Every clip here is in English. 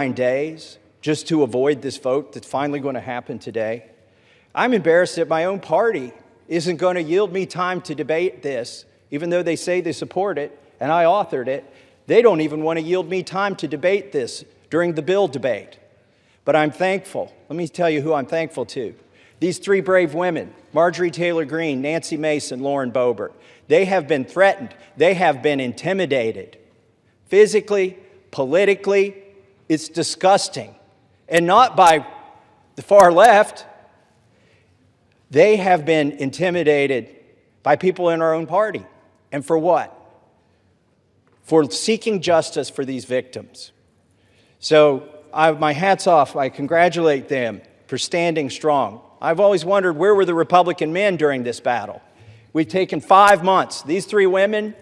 days just to avoid this vote that's finally going to happen today. I'm embarrassed that my own party isn't going to yield me time to debate this, even though they say they support it and I authored it. They don't even want to yield me time to debate this during the bill debate. But I'm thankful. Let me tell you who I'm thankful to. These three brave women, Marjorie Taylor Greene, Nancy Mace, and Lauren Boebert, they have been threatened. They have been intimidated. Physically, politically, it's disgusting. And not by the far left. They have been intimidated by people in our own party. And for what? For seeking justice for these victims. So my hat's off. I congratulate them for standing strong. I've always wondered, where were the Republican men during this battle? We've taken 5 months. These three women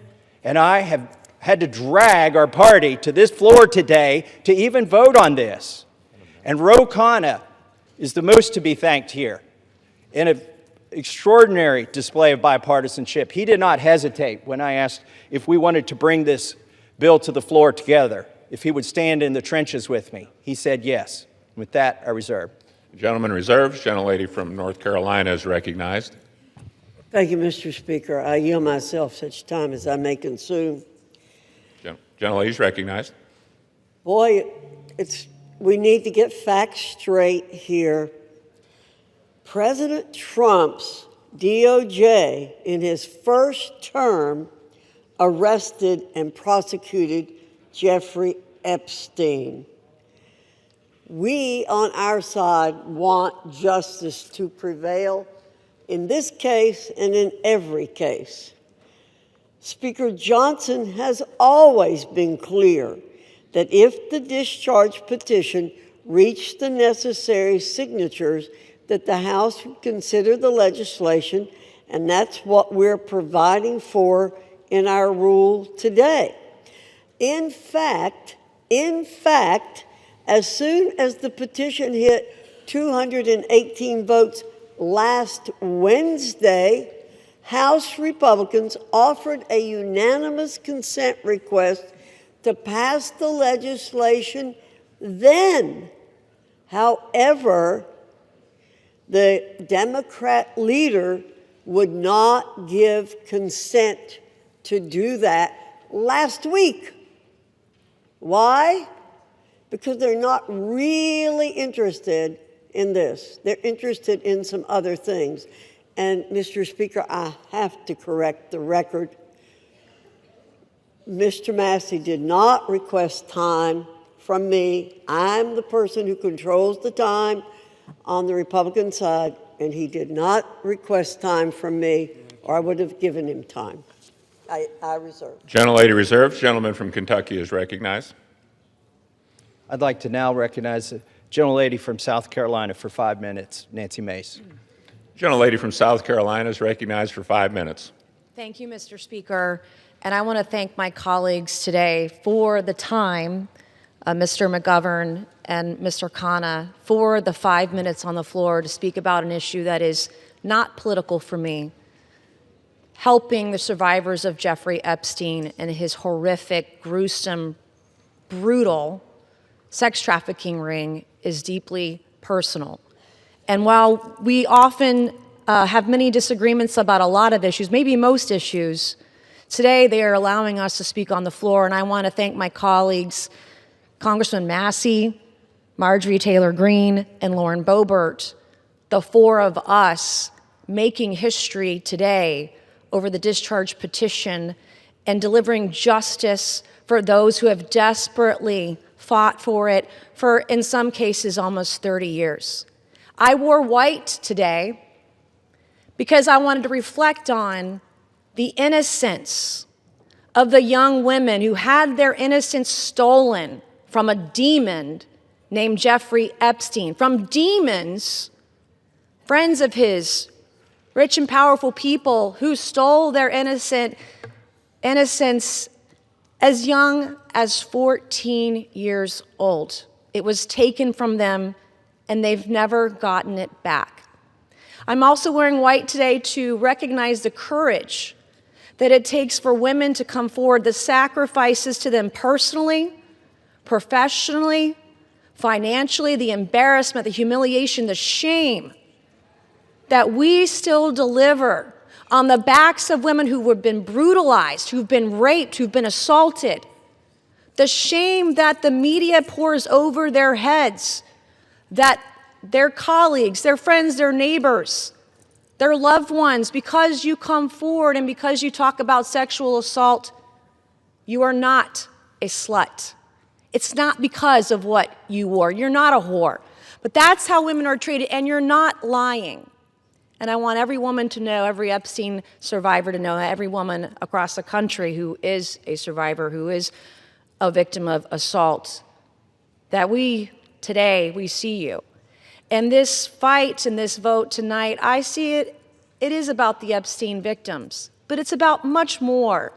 and I have had to drag our party to this floor today to even vote on this. And Ro Khanna is the most to be thanked here in an extraordinary display of bipartisanship. He did not hesitate when I asked if we wanted to bring this bill to the floor together, if he would stand in the trenches with me. He said yes. With that, I reserve. Gentleman reserves. Gentlelady from North Carolina is recognized. Thank you, Mr. Speaker. I yield myself such time as I may consume. Gentlelady is recognized. Boy, we need to get facts straight here. President Trump's DOJ, in his first term, arrested and prosecuted Jeffrey Epstein. We, on our side, want justice to prevail in this case and in every case. Speaker Johnson has always been clear that if the discharge petition reached the necessary signatures, that the House would consider the legislation, and that's what we're providing for in our rule today. In fact, as soon as the petition hit 218 votes last Wednesday, House Republicans offered a unanimous consent request to pass the legislation then. However, the Democrat leader would not give consent to do that last week. Why? Because they're not really interested in this. They're interested in some other things. And, Mr. Speaker, I have to correct the record. Mr. Massey did not request time from me. I'm the person who controls the time on the Republican side, and he did not request time from me, or I would have given him time. I reserve. Gentlelady reserves. Gentleman from Kentucky is recognized. I'd like to now recognize the gentlelady from South Carolina for 5 minutes, Nancy Mace. Gentlelady from South Carolina is recognized for 5 minutes. Thank you, Mr. Speaker. And I want to thank my colleagues today for the time, Mr. McGovern and Mr. Khanna, for the 5 minutes on the floor to speak about an issue that is not political for me. Helping the survivors of Jeffrey Epstein and his horrific, gruesome, brutal sex trafficking ring is deeply personal. And while we often have many disagreements about a lot of issues, maybe most issues, today they are allowing us to speak on the floor, and I want to thank my colleagues, Congressman Massey, Marjorie Taylor Greene, and Lauren Boebert, the four of us making history today over the discharge petition and delivering justice for those who have desperately fought for it for, in some cases, almost 30 years. I wore white today because I wanted to reflect on the innocence of the young women who had their innocence stolen from a demon named Jeffrey Epstein, from demons, friends of his, rich and powerful people who stole their innocence as young as 14 years old. It was taken from them, and they've never gotten it back. I'm also wearing white today to recognize the courage that it takes for women to come forward, the sacrifices to them personally, professionally, financially, the embarrassment, the humiliation, the shame that we still deliver on the backs of women who have been brutalized, who've been raped, who've been assaulted, the shame that the media pours over their heads, that their colleagues, their friends, their neighbors, their loved ones, because you come forward and because you talk about sexual assault, you are not a slut. It's not because of what you wore. You're not a whore. But that's how women are treated, and you're not lying. And I want every woman to know, every Epstein survivor to know, every woman across the country who is a survivor, who is a victim of assault, that today, we see you. And this fight and this vote tonight, I see it is about the Epstein victims, but it's about much more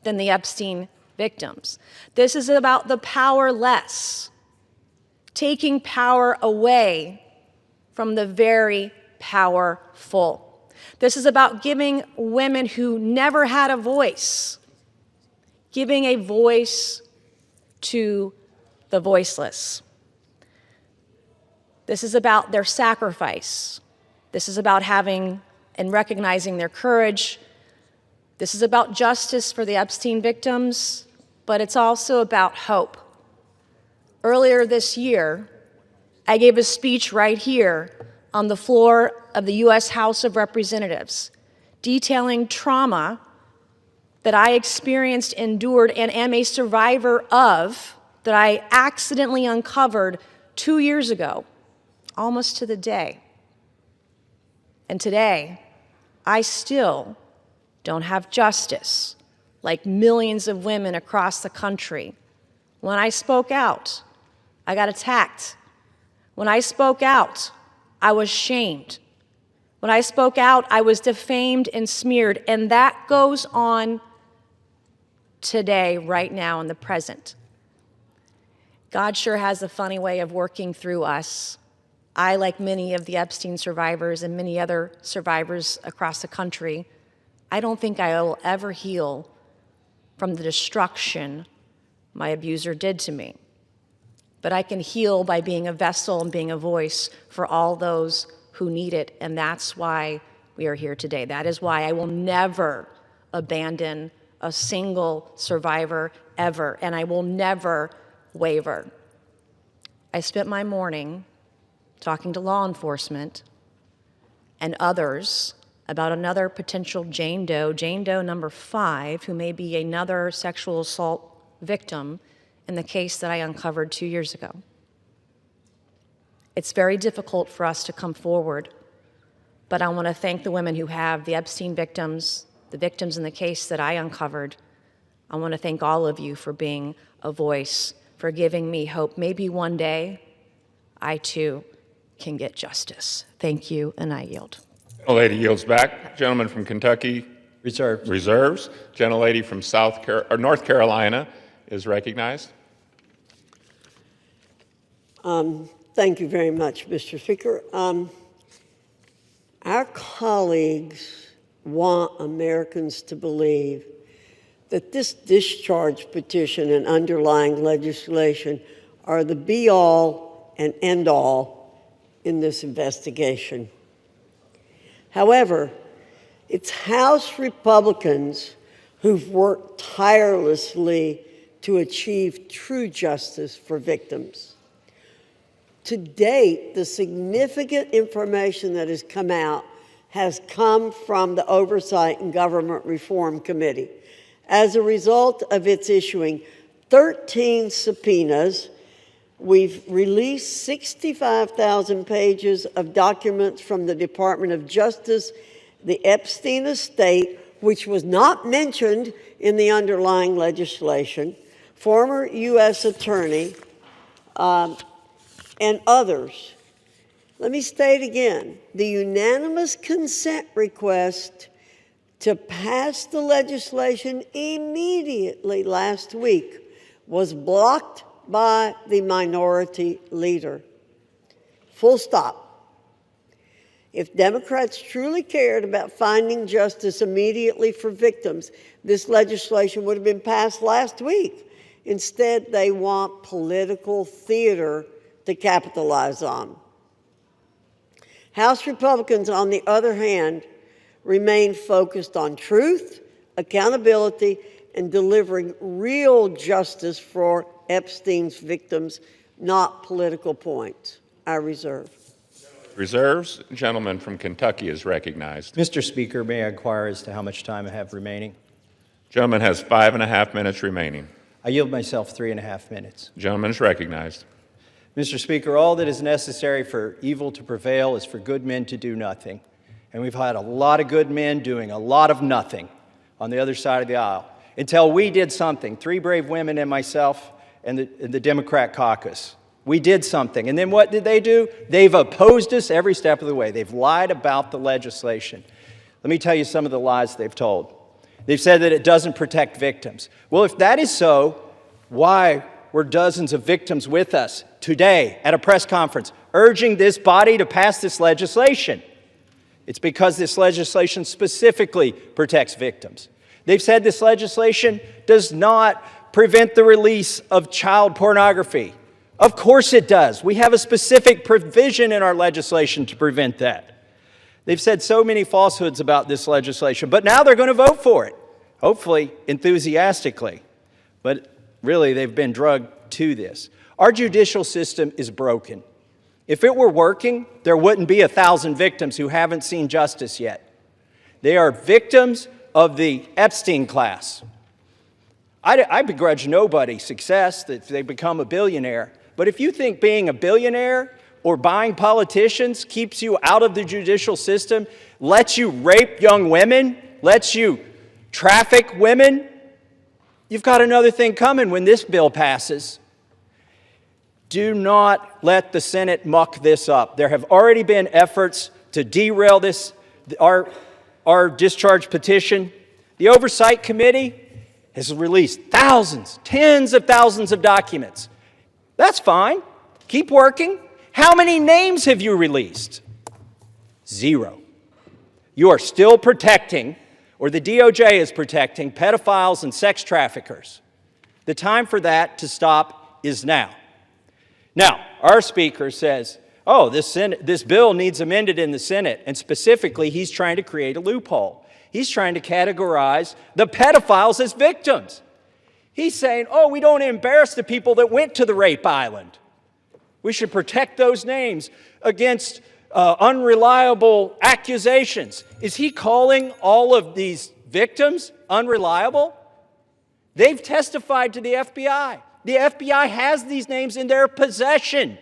than the Epstein victims. This is about the powerless, taking power away from the very powerful. This is about giving women who never had a voice, giving a voice to the voiceless. This is about their sacrifice. This is about having and recognizing their courage. This is about justice for the Epstein victims, but it's also about hope. Earlier this year, I gave a speech right here on the floor of the U.S. House of Representatives, detailing trauma that I experienced, endured, and am a survivor of, that I accidentally uncovered 2 years ago, almost to the day. And today, I still don't have justice, like millions of women across the country. When I spoke out, I got attacked. When I spoke out, I was shamed. When I spoke out, I was defamed and smeared, and that goes on today, right now, in the present. God sure has a funny way of working through us. I, like many of the Epstein survivors and many other survivors across the country, I don't think I will ever heal from the destruction my abuser did to me. But I can heal by being a vessel and being a voice for all those who need it, and that's why we are here today. That is why I will never abandon a single survivor ever, and I will never waver. I spent my morning talking to law enforcement and others about another potential Jane Doe number 5, who may be another sexual assault victim in the case that I uncovered 2 years ago. It's very difficult for us to come forward, but I want to thank the women who have, the Epstein victims, the victims in the case that I uncovered. I want to thank all of you for being a voice, for giving me hope. Maybe one day, I too can get justice. Thank you, and I yield. Gentlelady yields back. Gentleman from Kentucky Reserved. reserves. Gentlelady from North Carolina is recognized. Thank you very much, Mr. Speaker. Our colleagues want Americans to believe that this discharge petition and underlying legislation are the be-all and end-all in this investigation. However, it's House Republicans who've worked tirelessly to achieve true justice for victims. To date, the significant information that has come out has come from the Oversight and Government Reform Committee as a result of its issuing 13 subpoenas. We've released 65,000 pages of documents from the Department of Justice, the Epstein estate, which was not mentioned in the underlying legislation, former U.S. attorney, and others. Let me state again, the unanimous consent request to pass the legislation immediately last week was blocked by the minority leader. Full stop. If Democrats truly cared about finding justice immediately for victims, this legislation would have been passed last week. Instead, they want political theater to capitalize on. House Republicans, on the other hand, remain focused on truth, accountability, and delivering real justice for Epstein's victims, not political points. I reserve. Reserves. The gentleman from Kentucky is recognized. Mr. Speaker, may I inquire as to how much time I have remaining? Gentleman has 5.5 minutes remaining. I yield myself 3.5 minutes. The gentleman is recognized. Mr. Speaker, all that is necessary for evil to prevail is for good men to do nothing. And we've had a lot of good men doing a lot of nothing on the other side of the aisle until we did something. 3 brave women and myself and the Democrat caucus. We did something. And then what did they do? They've opposed us every step of the way. They've lied about the legislation. Let me tell you some of the lies they've told. They've said that it doesn't protect victims. Well, if that is so, why were dozens of victims with us today at a press conference urging this body to pass this legislation? It's because this legislation specifically protects victims. They've said this legislation does not prevent the release of child pornography. Of course it does. We have a specific provision in our legislation to prevent that. They've said so many falsehoods about this legislation, but now they're going to vote for it, hopefully enthusiastically. But really, they've been drugged to this. Our judicial system is broken. If it were working, there wouldn't be 1,000 victims who haven't seen justice yet. They are victims of the Epstein class. I begrudge nobody success that they become a billionaire. But if you think being a billionaire or buying politicians keeps you out of the judicial system, lets you rape young women, lets you traffic women, you've got another thing coming when this bill passes. Do not let the Senate muck this up. There have already been efforts to derail this, our discharge petition. The Oversight Committee has released thousands, tens of thousands of documents. That's fine. Keep working. How many names have you released? 0. You are still protecting, or the DOJ is protecting, pedophiles and sex traffickers. The time for that to stop is now. Now, our speaker says, oh, this bill needs amended in the Senate, and specifically, he's trying to create a loophole. He's trying to categorize the pedophiles as victims. He's saying, oh, we don't embarrass the people that went to the rape island. We should protect those names against unreliable accusations. Is he calling all of these victims unreliable? They've testified to the FBI. The FBI has these names in their possession.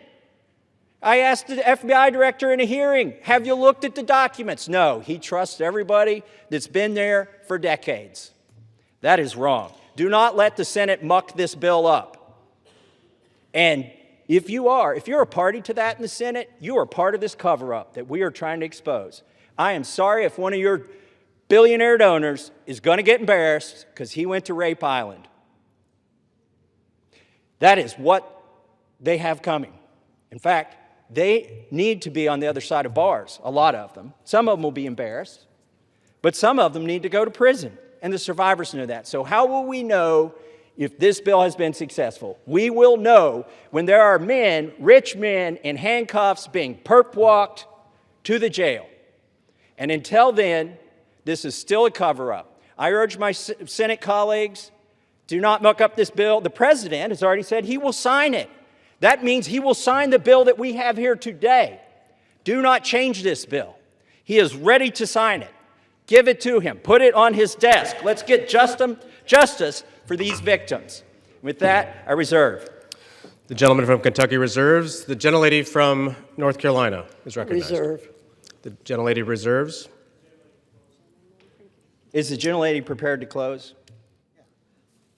I asked the FBI director in a hearing, have you looked at the documents? No, he trusts everybody that's been there for decades. That is wrong. Do not let the Senate muck this bill up. And if you're a party to that in the Senate, you are part of this cover-up that we are trying to expose. I am sorry if one of your billionaire donors is going to get embarrassed because he went to Rape Island. That is what they have coming. In fact, they need to be on the other side of bars, a lot of them. Some of them will be embarrassed, but some of them need to go to prison, and the survivors know that. So how will we know if this bill has been successful? We will know when there are men, rich men, in handcuffs being perp-walked to the jail. And until then, this is still a cover-up. I urge my Senate colleagues, do not muck up this bill. The president has already said he will sign it. That means he will sign the bill that we have here today. Do not change this bill. He is ready to sign it. Give it to him. Put it on his desk. Let's get justice for these victims. With that, I reserve. The gentleman from Kentucky reserves. The gentlelady from North Carolina is recognized. Reserve. The gentlelady reserves. Is the gentlelady prepared to close?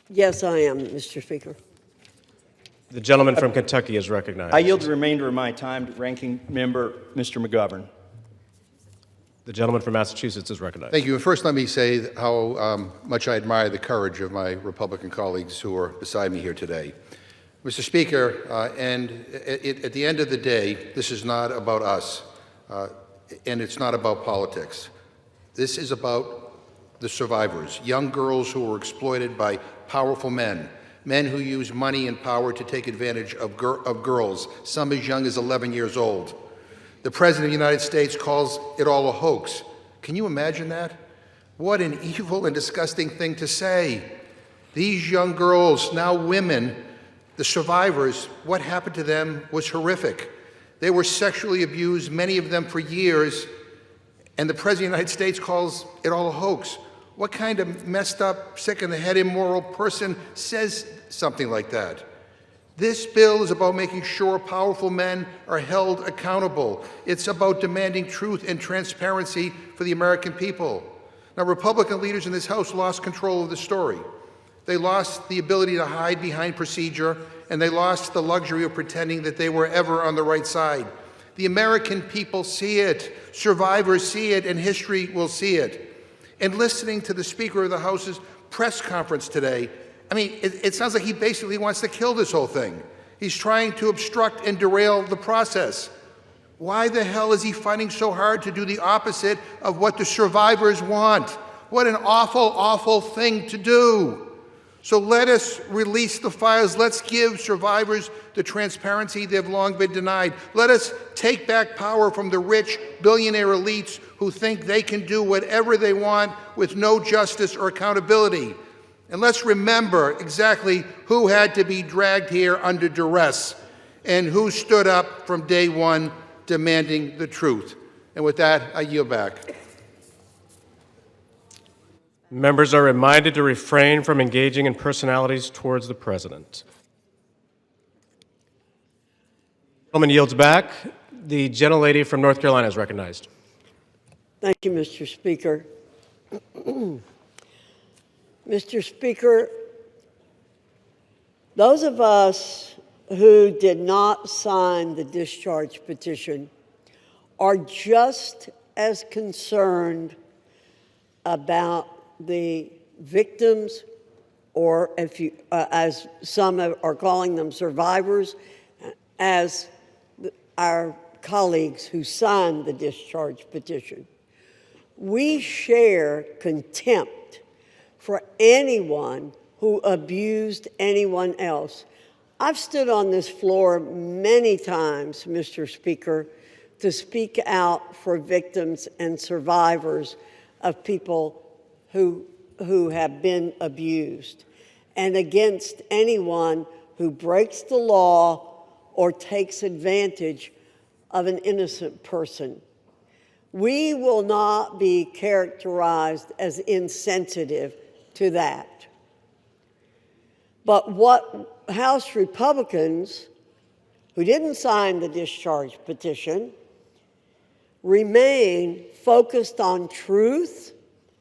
Yes, I am, Mr. Speaker. The gentleman from Kentucky is recognized. I yield the remainder of my time to Ranking Member Mr. McGovern. The gentleman from Massachusetts is recognized. Thank you. And first, let me say how much I admire the courage of my Republican colleagues who are beside me here today. Mr. Speaker, at the end of the day, this is not about us, and it's not about politics. This is about the survivors, young girls who were exploited by powerful men, men who use money and power to take advantage of girls, some as young as 11 years old. The President of the United States calls it all a hoax. Can you imagine that? What an evil and disgusting thing to say. These young girls, now women, the survivors, what happened to them was horrific. They were sexually abused, many of them for years, and the President of the United States calls it all a hoax. What kind of messed up, sick in the head, immoral person says something like that? This bill is about making sure powerful men are held accountable. It's about demanding truth and transparency for the American people. Now, Republican leaders in this House lost control of the story. They lost the ability to hide behind procedure, and they lost the luxury of pretending that they were ever on the right side. The American people see it, survivors see it, and history will see it. And listening to the Speaker of the House's press conference today, I mean, it sounds like he basically wants to kill this whole thing. He's trying to obstruct and derail the process. Why the hell is he fighting so hard to do the opposite of what the survivors want? What an awful, awful thing to do. So let us release the files. Let's give survivors the transparency they've long been denied. Let us take back power from the rich billionaire elites who think they can do whatever they want with no justice or accountability. And let's remember exactly who had to be dragged here under duress and who stood up from day one demanding the truth. And with that, I yield back. Members are reminded to refrain from engaging in personalities towards the President. The gentleman yields back. The gentlelady from North Carolina is recognized. Thank you, Mr. Speaker. Mr. Speaker, those of us who did not sign the discharge petition are just as concerned about the victims, or if you, as some are calling them, survivors, as our colleagues who signed the discharge petition. We share contempt for anyone who abused anyone else. I've stood on this floor many times, Mr. Speaker, to speak out for victims and survivors of people who have been abused, and against anyone who breaks the law or takes advantage of an innocent person. We will not be characterized as insensitive to that. But what House Republicans who didn't sign the discharge petition remain focused on truth,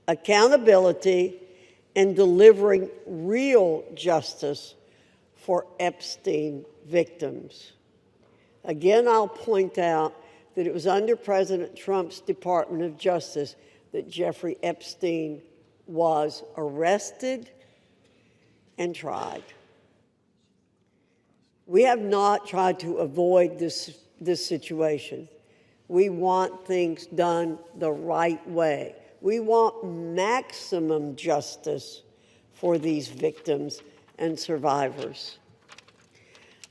accountability, and delivering real justice for Epstein victims. Again, I'll point out that it was under President Trump's Department of Justice that Jeffrey Epstein was arrested and tried. We have not tried to avoid this situation. We want things done the right way. We want maximum justice for these victims and survivors.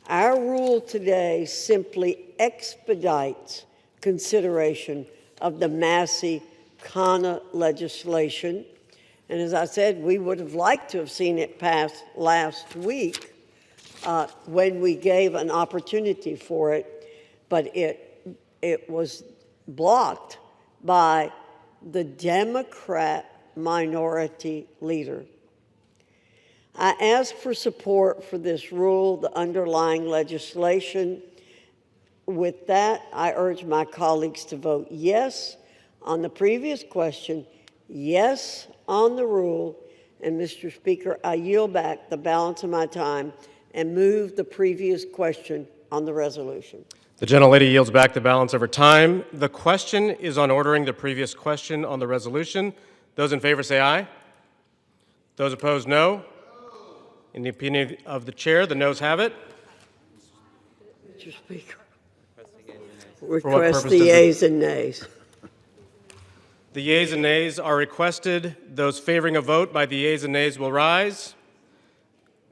Our rule today simply expedites consideration of the Massey-Khanna legislation. And as I said, we would have liked to have seen it pass last week when we gave an opportunity for it, but it was blocked by the Democrat minority leader. I ask for support for this rule, the underlying legislation. With that, I urge my colleagues to vote yes on the previous question, yes on the rule, and Mr. Speaker, I yield back the balance of my time and move the previous question on the resolution. The gentlelady yields back the balance of her time. The question is on ordering the previous question on the resolution. Those in favor say aye. Those opposed, no. In the opinion of the chair, the noes have it. Mr. Speaker, request the yeas and nays. The yeas and nays are requested. Those favoring a vote by the yeas and nays will rise.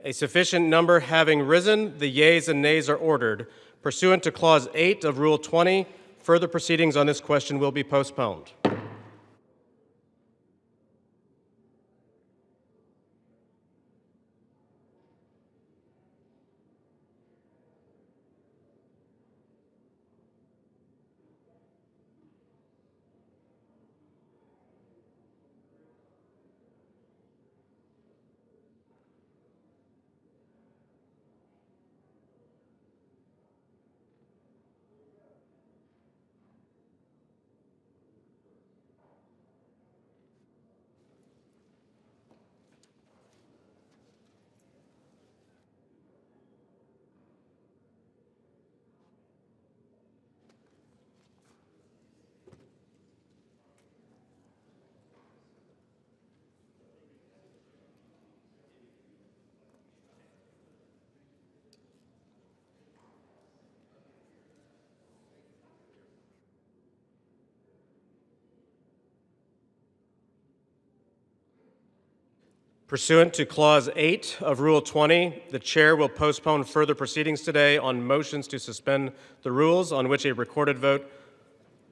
A sufficient number having risen, the yeas and nays are ordered. Pursuant to Clause 8 of Rule 20, further proceedings on this question will be postponed. Pursuant to Clause 8 of Rule 20, the Chair will postpone further proceedings today on motions to suspend the rules on which a recorded vote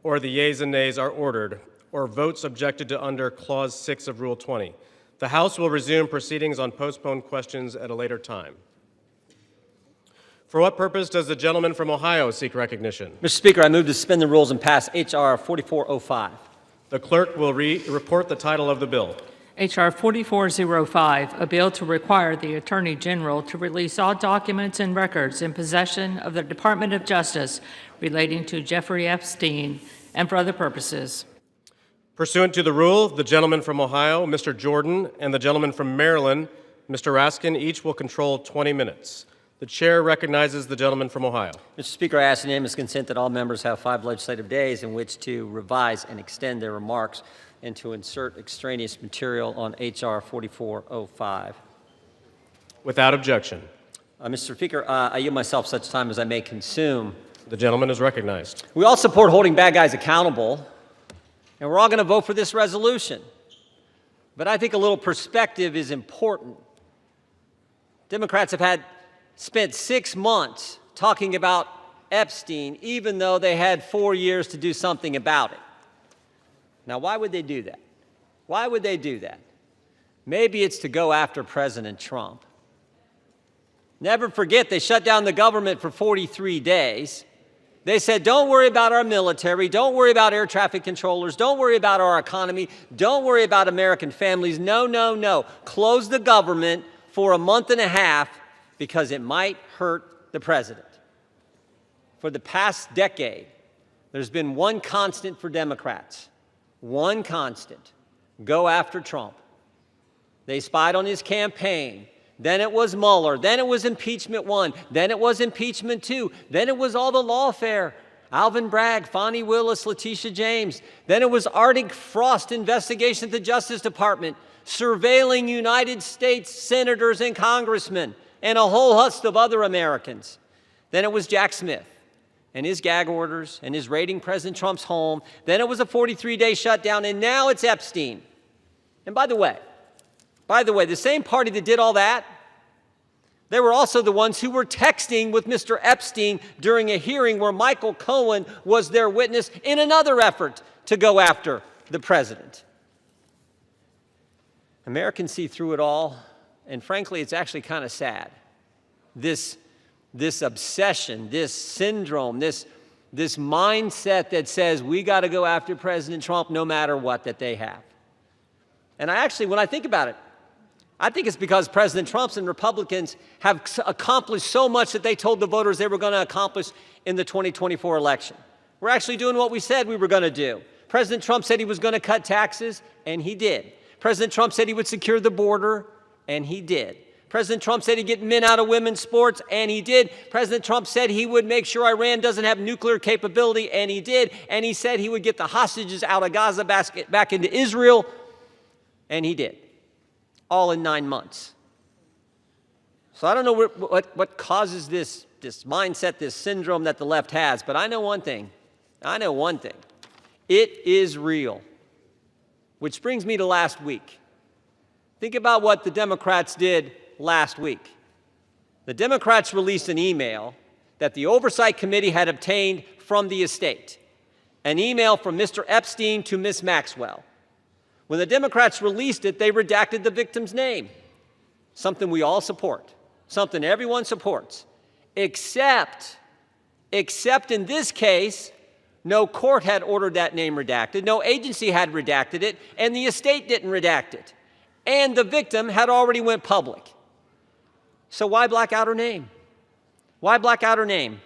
or the yeas and nays are ordered, or votes objected to under Clause 6 of Rule 20. The House will resume proceedings on postponed questions at a later time. For what purpose does the gentleman from Ohio seek recognition? Mr. Speaker, I move to suspend the rules and pass H.R. 4405. The clerk will report the title of the bill. H.R. 4405, a bill to require the Attorney General to release all documents and records in possession of the Department of Justice relating to Jeffrey Epstein and for other purposes. Pursuant to the rule, the gentleman from Ohio, Mr. Jordan, and the gentleman from Maryland, Mr. Raskin, each will control 20 minutes. The Chair recognizes the gentleman from Ohio. Mr. Speaker, I ask unanimous consent that all members have 5 legislative days in which to revise and extend their remarks and to insert extraneous material on H.R. 4405. Without objection. Mr. Speaker, I yield myself such time as I may consume. The gentleman is recognized. We all support holding bad guys accountable, and we're all going to vote for this resolution. But I think a little perspective is important. Democrats have spent 6 months talking about Epstein, even though they had 4 years to do something about it. Now, why would they do that? Why would they do that? Maybe it's to go after President Trump. Never forget, they shut down the government for 43 days. They said, don't worry about our military, don't worry about air traffic controllers, don't worry about our economy, don't worry about American families. No, no, no. Close the government for a month and a half because it might hurt the president. For the past decade, there's been one constant for Democrats. One constant: go after Trump. They spied on his campaign. Then it was Mueller. Then it was impeachment 1. Then it was impeachment 2. Then it was all the lawfare. Alvin Bragg, Fonnie Willis, Letitia James. Then it was Arctic Frost investigation at the Justice Department, surveilling United States senators and congressmen, and a whole host of other Americans. Then it was Jack Smith and his gag orders and his raiding President Trump's home. Then it was a 43-day shutdown, and now it's Epstein. And by the way, the same party that did all that, they were also the ones who were texting with Mr. Epstein during a hearing where Michael Cohen was their witness in another effort to go after the president. Americans see through it all, and frankly, it's actually kind of sad. This obsession, this syndrome, this mindset that says we got to go after President Trump no matter what that they have. And when I think about it, I think it's because President Trump and Republicans have accomplished so much that they told the voters they were going to accomplish in the 2024 election. We're actually doing what we said we were going to do. President Trump said he was going to cut taxes, and he did. President Trump said he would secure the border, and he did. President Trump said he'd get men out of women's sports, and he did. President Trump said he would make sure Iran doesn't have nuclear capability, and he did. And he said he would get the hostages out of Gaza back into Israel, and he did. All in 9 months. So I don't know what causes this mindset, this syndrome that the left has, but I know one thing. It is real. Which brings me to last week. Think about what the Democrats did last week. the Democrats released an email that the Oversight Committee had obtained from the estate, an email from Mr. Epstein to Ms. Maxwell. When the Democrats released it, they redacted the victim's name, something we all support, something everyone supports, except in this case, no court had ordered that name redacted, no agency had redacted it, and the estate didn't redact it. And the victim had already went public. So why black out her name? Why black out her name?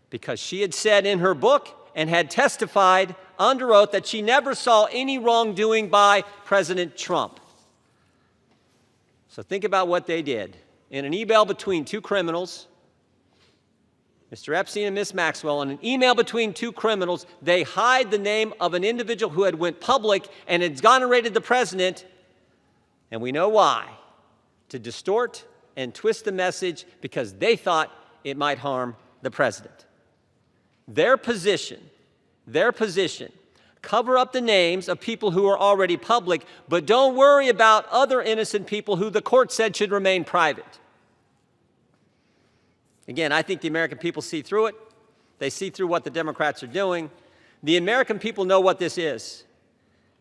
Because she had said in her book and had testified under oath that she never saw any wrongdoing by President Trump. So think about what they did. In an email between two criminals, Mr. Epstein and Ms. Maxwell, in an email between two criminals, they hide the name of an individual who had went public and exonerated the president, and we know why, to distort and twist the message because they thought it might harm the president. Their position, cover up the names of people who are already public, but don't worry about other innocent people who the court said should remain private. Again, I think the American people see through it. They see through what the Democrats are doing. The American people know what this is.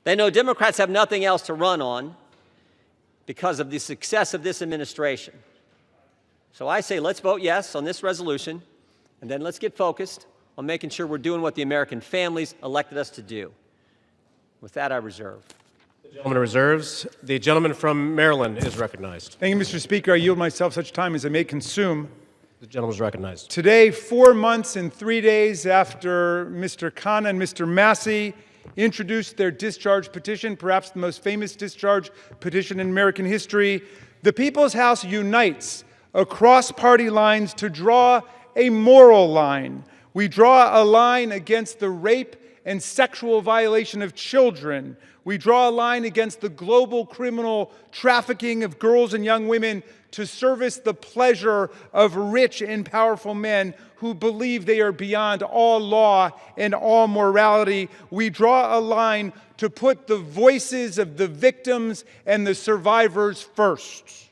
They know Democrats have nothing else to run on because of the success of this administration. So I say let's vote yes on this resolution, and then let's get focused on making sure we're doing what the American families elected us to do. With that, I reserve. The gentleman reserves. The gentleman from Maryland is recognized. Thank you, Mr. Speaker. I yield myself such time as I may consume. The gentleman is recognized. Today, 4 months and 3 days after Mr. Khanna and Mr. Massey introduced their discharge petition, perhaps the most famous discharge petition in American history, the People's House unites across party lines to draw a moral line. We draw a line against the rape and sexual violation of children. We draw a line against the global criminal trafficking of girls and young women to service the pleasure of rich and powerful men who believe they are beyond all law and all morality. We draw a line to put the voices of the victims and the survivors first.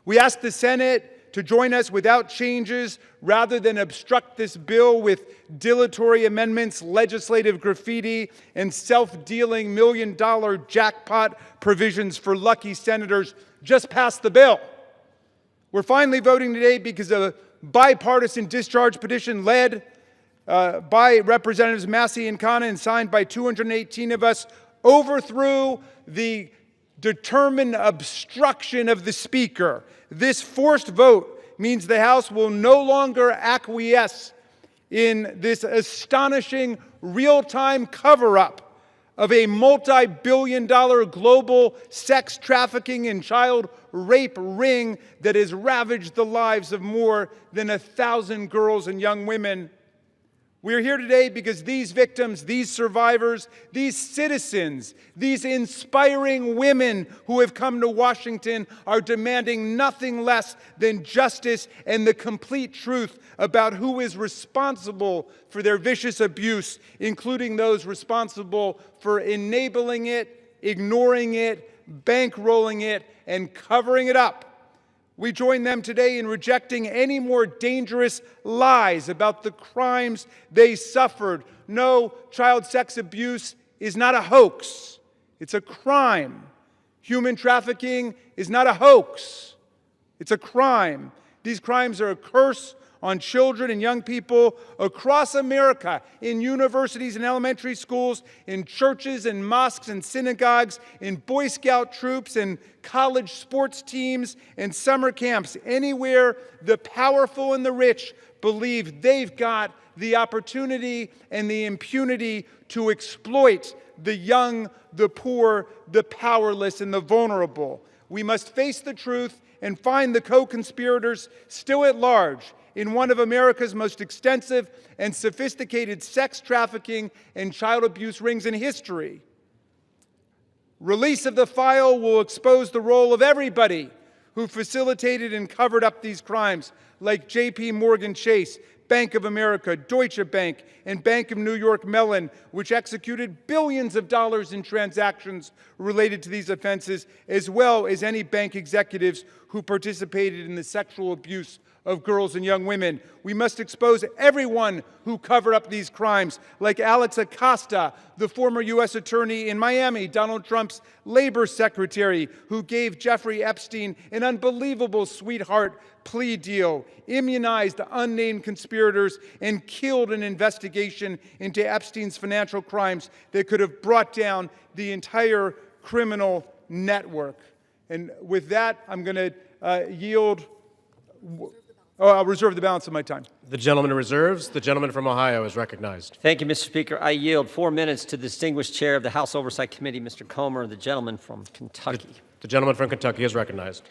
We ask the Senate to join us without changes rather than obstruct this bill with dilatory amendments, legislative graffiti, and self-dealing million-dollar jackpot provisions for lucky senators. Just pass the bill. We're finally voting today because of a bipartisan discharge petition led by Representatives Massey and Khanna and signed by 218 of us overthrew the determined obstruction of the Speaker. This forced vote means the House will no longer acquiesce in this astonishing real-time cover-up of a multi-billion-dollar global sex trafficking and child rape ring that has ravaged the lives of more than 1,000 girls and young women. We're here today because these victims, these survivors, these citizens, these inspiring women who have come to Washington are demanding nothing less than justice and the complete truth about who is responsible for their vicious abuse, including those responsible for enabling it, ignoring it, bankrolling it, and covering it up. We join them today in rejecting any more dangerous lies about the crimes they suffered. No, child sex abuse is not a hoax. It's a crime. Human trafficking is not a hoax. It's a crime. These crimes are a curse on children and young people across America, in universities and elementary schools, in churches and mosques and synagogues, in Boy Scout troops and college sports teams and summer camps. Anywhere the powerful and the rich believe they've got the opportunity and the impunity to exploit the young, the poor, the powerless, and the vulnerable. We must face the truth and find the co-conspirators still at large in one of America's most extensive and sophisticated sex trafficking and child abuse rings in history. Release of the file will expose the role of everybody who facilitated and covered up these crimes, like J.P. Morgan Chase, Bank of America, Deutsche Bank, and Bank of New York Mellon, which executed billions of dollars in transactions related to these offenses, as well as any bank executives who participated in the sexual abuse of girls and young women. We must expose everyone who covered up these crimes, like Alex Acosta, the former U.S. attorney in Miami, Donald Trump's labor secretary, who gave Jeffrey Epstein an unbelievable sweetheart plea deal, immunized unnamed conspirators, and killed an investigation into Epstein's financial crimes that could have brought down the entire criminal network. And with that, I'm going to yield. I'll reserve the balance of my time. The gentleman reserves. The gentleman from Ohio is recognized. Thank you, Mr. Speaker. I yield 4 minutes to the distinguished chair of the House Oversight Committee, Mr. Comer, the gentleman from Kentucky. The gentleman from Kentucky is recognized.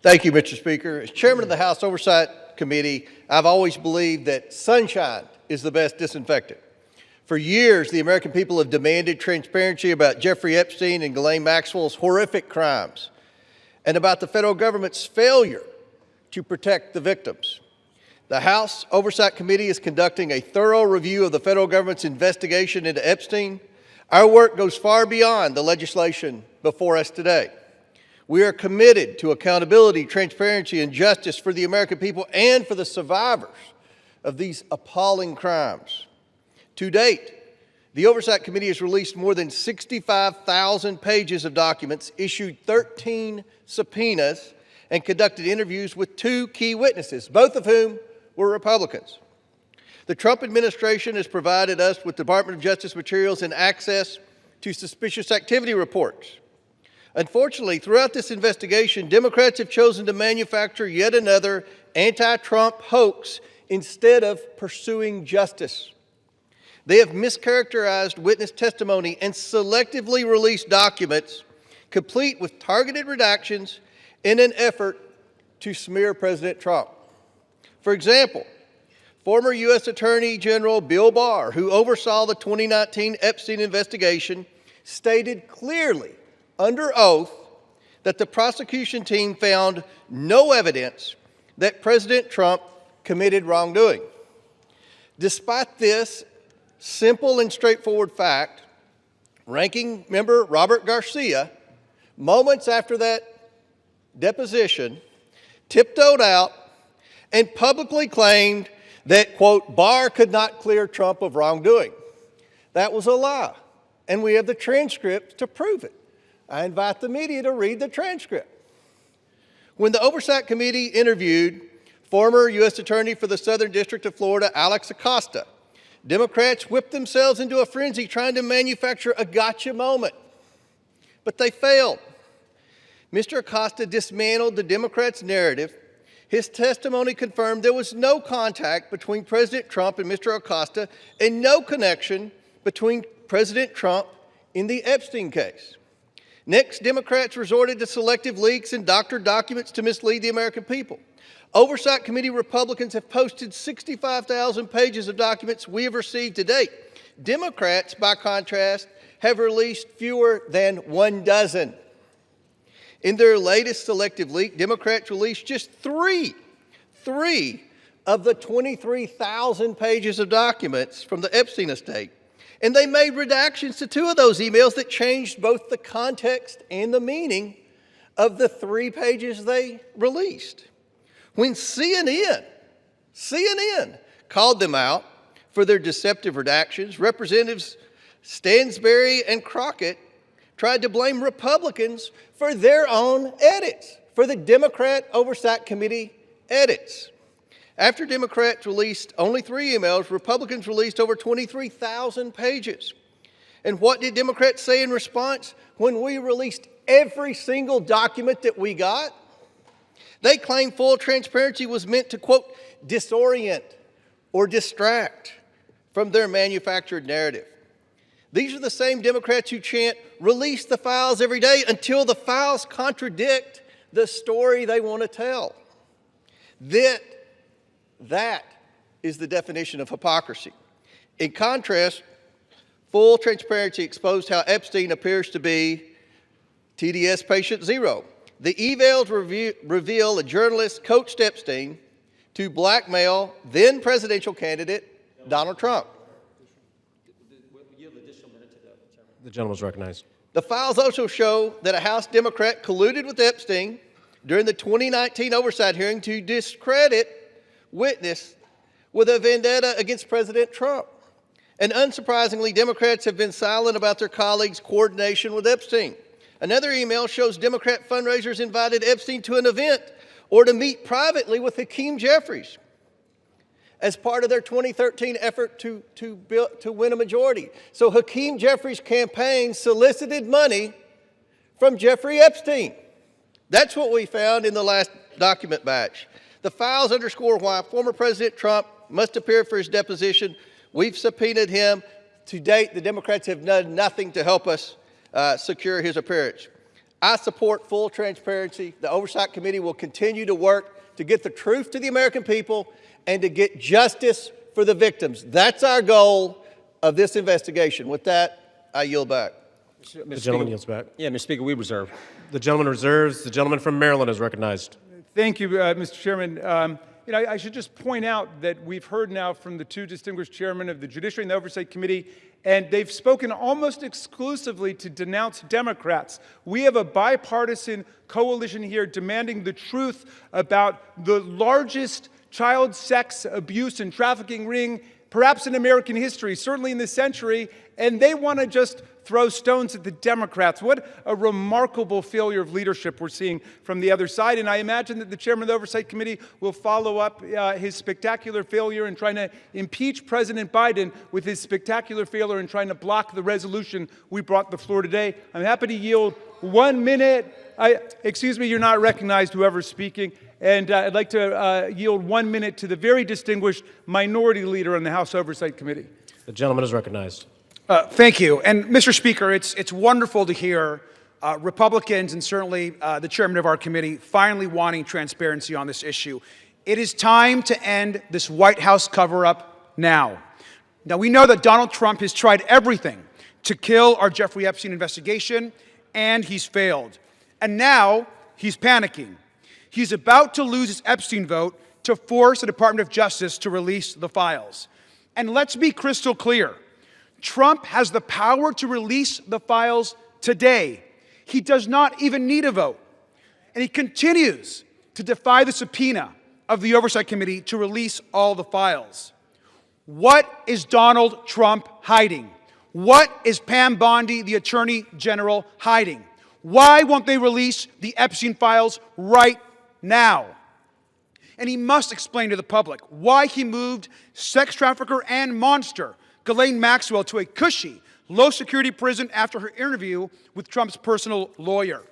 Thank you, Mr. Speaker. As chairman of the House Oversight Committee, I've always believed that sunshine is the best disinfectant. For years, the American people have demanded transparency about Jeffrey Epstein and Ghislaine Maxwell's horrific crimes and about the federal government's failure to protect the victims. The House Oversight Committee is conducting a thorough review of the federal government's investigation into Epstein. Our work goes far beyond the legislation before us today. We are committed to accountability, transparency, and justice for the American people and for the survivors of these appalling crimes. To date, the Oversight Committee has released more than 65,000 pages of documents, issued 13 subpoenas, and conducted interviews with 2 key witnesses, both of whom were Republicans. The Trump administration has provided us with Department of Justice materials and access to suspicious activity reports. Unfortunately, throughout this investigation, Democrats have chosen to manufacture yet another anti-Trump hoax instead of pursuing justice. They have mischaracterized witness testimony and selectively released documents complete with targeted redactions in an effort to smear President Trump. For example, former U.S. Attorney General Bill Barr, who oversaw the 2019 Epstein investigation, stated clearly under oath that the prosecution team found no evidence that President Trump committed wrongdoing. Despite this simple and straightforward fact, Ranking Member Robert Garcia, moments after that deposition, tiptoed out and publicly claimed that, quote, Barr could not clear Trump of wrongdoing. That was a lie, and we have the transcript to prove it. I invite the media to read the transcript. When the Oversight Committee interviewed former U.S. Attorney for the Southern District of Florida, Alex Acosta, Democrats whipped themselves into a frenzy trying to manufacture a gotcha moment, but they failed. Mr. Acosta dismantled the Democrats' narrative. His testimony confirmed there was no contact between President Trump and Mr. Acosta and no connection between President Trump in the Epstein case. Next, Democrats resorted to selective leaks and doctored documents to mislead the American people. Oversight Committee Republicans have posted 65,000 pages of documents we have received to date. Democrats, by contrast, have released fewer than 1 dozen. In their latest selective leak, Democrats released just three of the 23,000 pages of documents from the Epstein estate. And they made redactions to 2 of those emails that changed both the context and the meaning of the 3 pages they released. When CNN called them out for their deceptive redactions, Representatives Stansbury and Crockett tried to blame Republicans for their own edits, for the Democrat Oversight Committee edits. After Democrats released only 3 emails, Republicans released over 23,000 pages. And what did Democrats say in response when we released every single document that we got? They claimed full transparency was meant to, quote, disorient or distract from their manufactured narrative. These are the same Democrats who chant, release the files every day until the files contradict the story they want to tell. That is the definition of hypocrisy. In contrast, full transparency exposed how Epstein appears to be TDS patient zero. The evals reveal a journalist coached Epstein to blackmail then presidential candidate Donald Trump. The gentleman is recognized. The files also show that a House Democrat colluded with Epstein during the 2019 oversight hearing to discredit witness with a vendetta against President Trump. And unsurprisingly, Democrats have been silent about their colleagues' coordination with Epstein. Another email shows Democrat fundraisers invited Epstein to an event or to meet privately with Hakeem Jeffries as part of their 2013 effort to win a majority. So Hakeem Jeffries' campaign solicited money from Jeffrey Epstein. That's what we found in the last document batch. The files underscore why former President Trump must appear for his deposition. We've subpoenaed him. To date, the Democrats have done nothing to help us secure his appearance. I support full transparency. The Oversight Committee will continue to work to get the truth to the American people and to get justice for the victims. That's our goal of this investigation. With that, I yield back. The gentleman yields back. Yeah, Mr. Speaker, we reserve. The gentleman reserves. The gentleman from Maryland is recognized. Thank you, Mr. Chairman. I should just point out that we've heard now from the two distinguished chairmen of the Judiciary and the Oversight Committee, and they've spoken almost exclusively to denounce Democrats. We have a bipartisan coalition here demanding the truth about the largest child sex abuse and trafficking ring, perhaps in American history, certainly in this century, and they want to just throw stones at the Democrats. What a remarkable failure of leadership we're seeing from the other side. And I imagine that the chairman of the Oversight Committee will follow up his spectacular failure in trying to impeach President Biden with his spectacular failure in trying to block the resolution we brought to the floor today. I'm happy to yield 1 minute. Excuse me, you're not recognized, whoever's speaking. And I'd like to yield 1 minute to the very distinguished minority leader on the House Oversight Committee. The gentleman is recognized. Thank you. And Mr. Speaker, it's wonderful to hear Republicans and certainly the chairman of our committee finally wanting transparency on this issue. It is time to end this White House cover-up now. Now, we know that Donald Trump has tried everything to kill our Jeffrey Epstein investigation, and he's failed. And now he's panicking. He's about to lose his Epstein vote to force the Department of Justice to release the files. And let's be crystal clear. Trump has the power to release the files today. He does not even need a vote. And he continues to defy the subpoena of the Oversight Committee to release all the files. What is Donald Trump hiding? What is Pam Bondi, the Attorney General, hiding? Why won't they release the Epstein files right now? And he must explain to the public why he moved sex trafficker and monster Ghislaine Maxwell to a cushy, low-security prison after her interview with Trump's personal lawyer.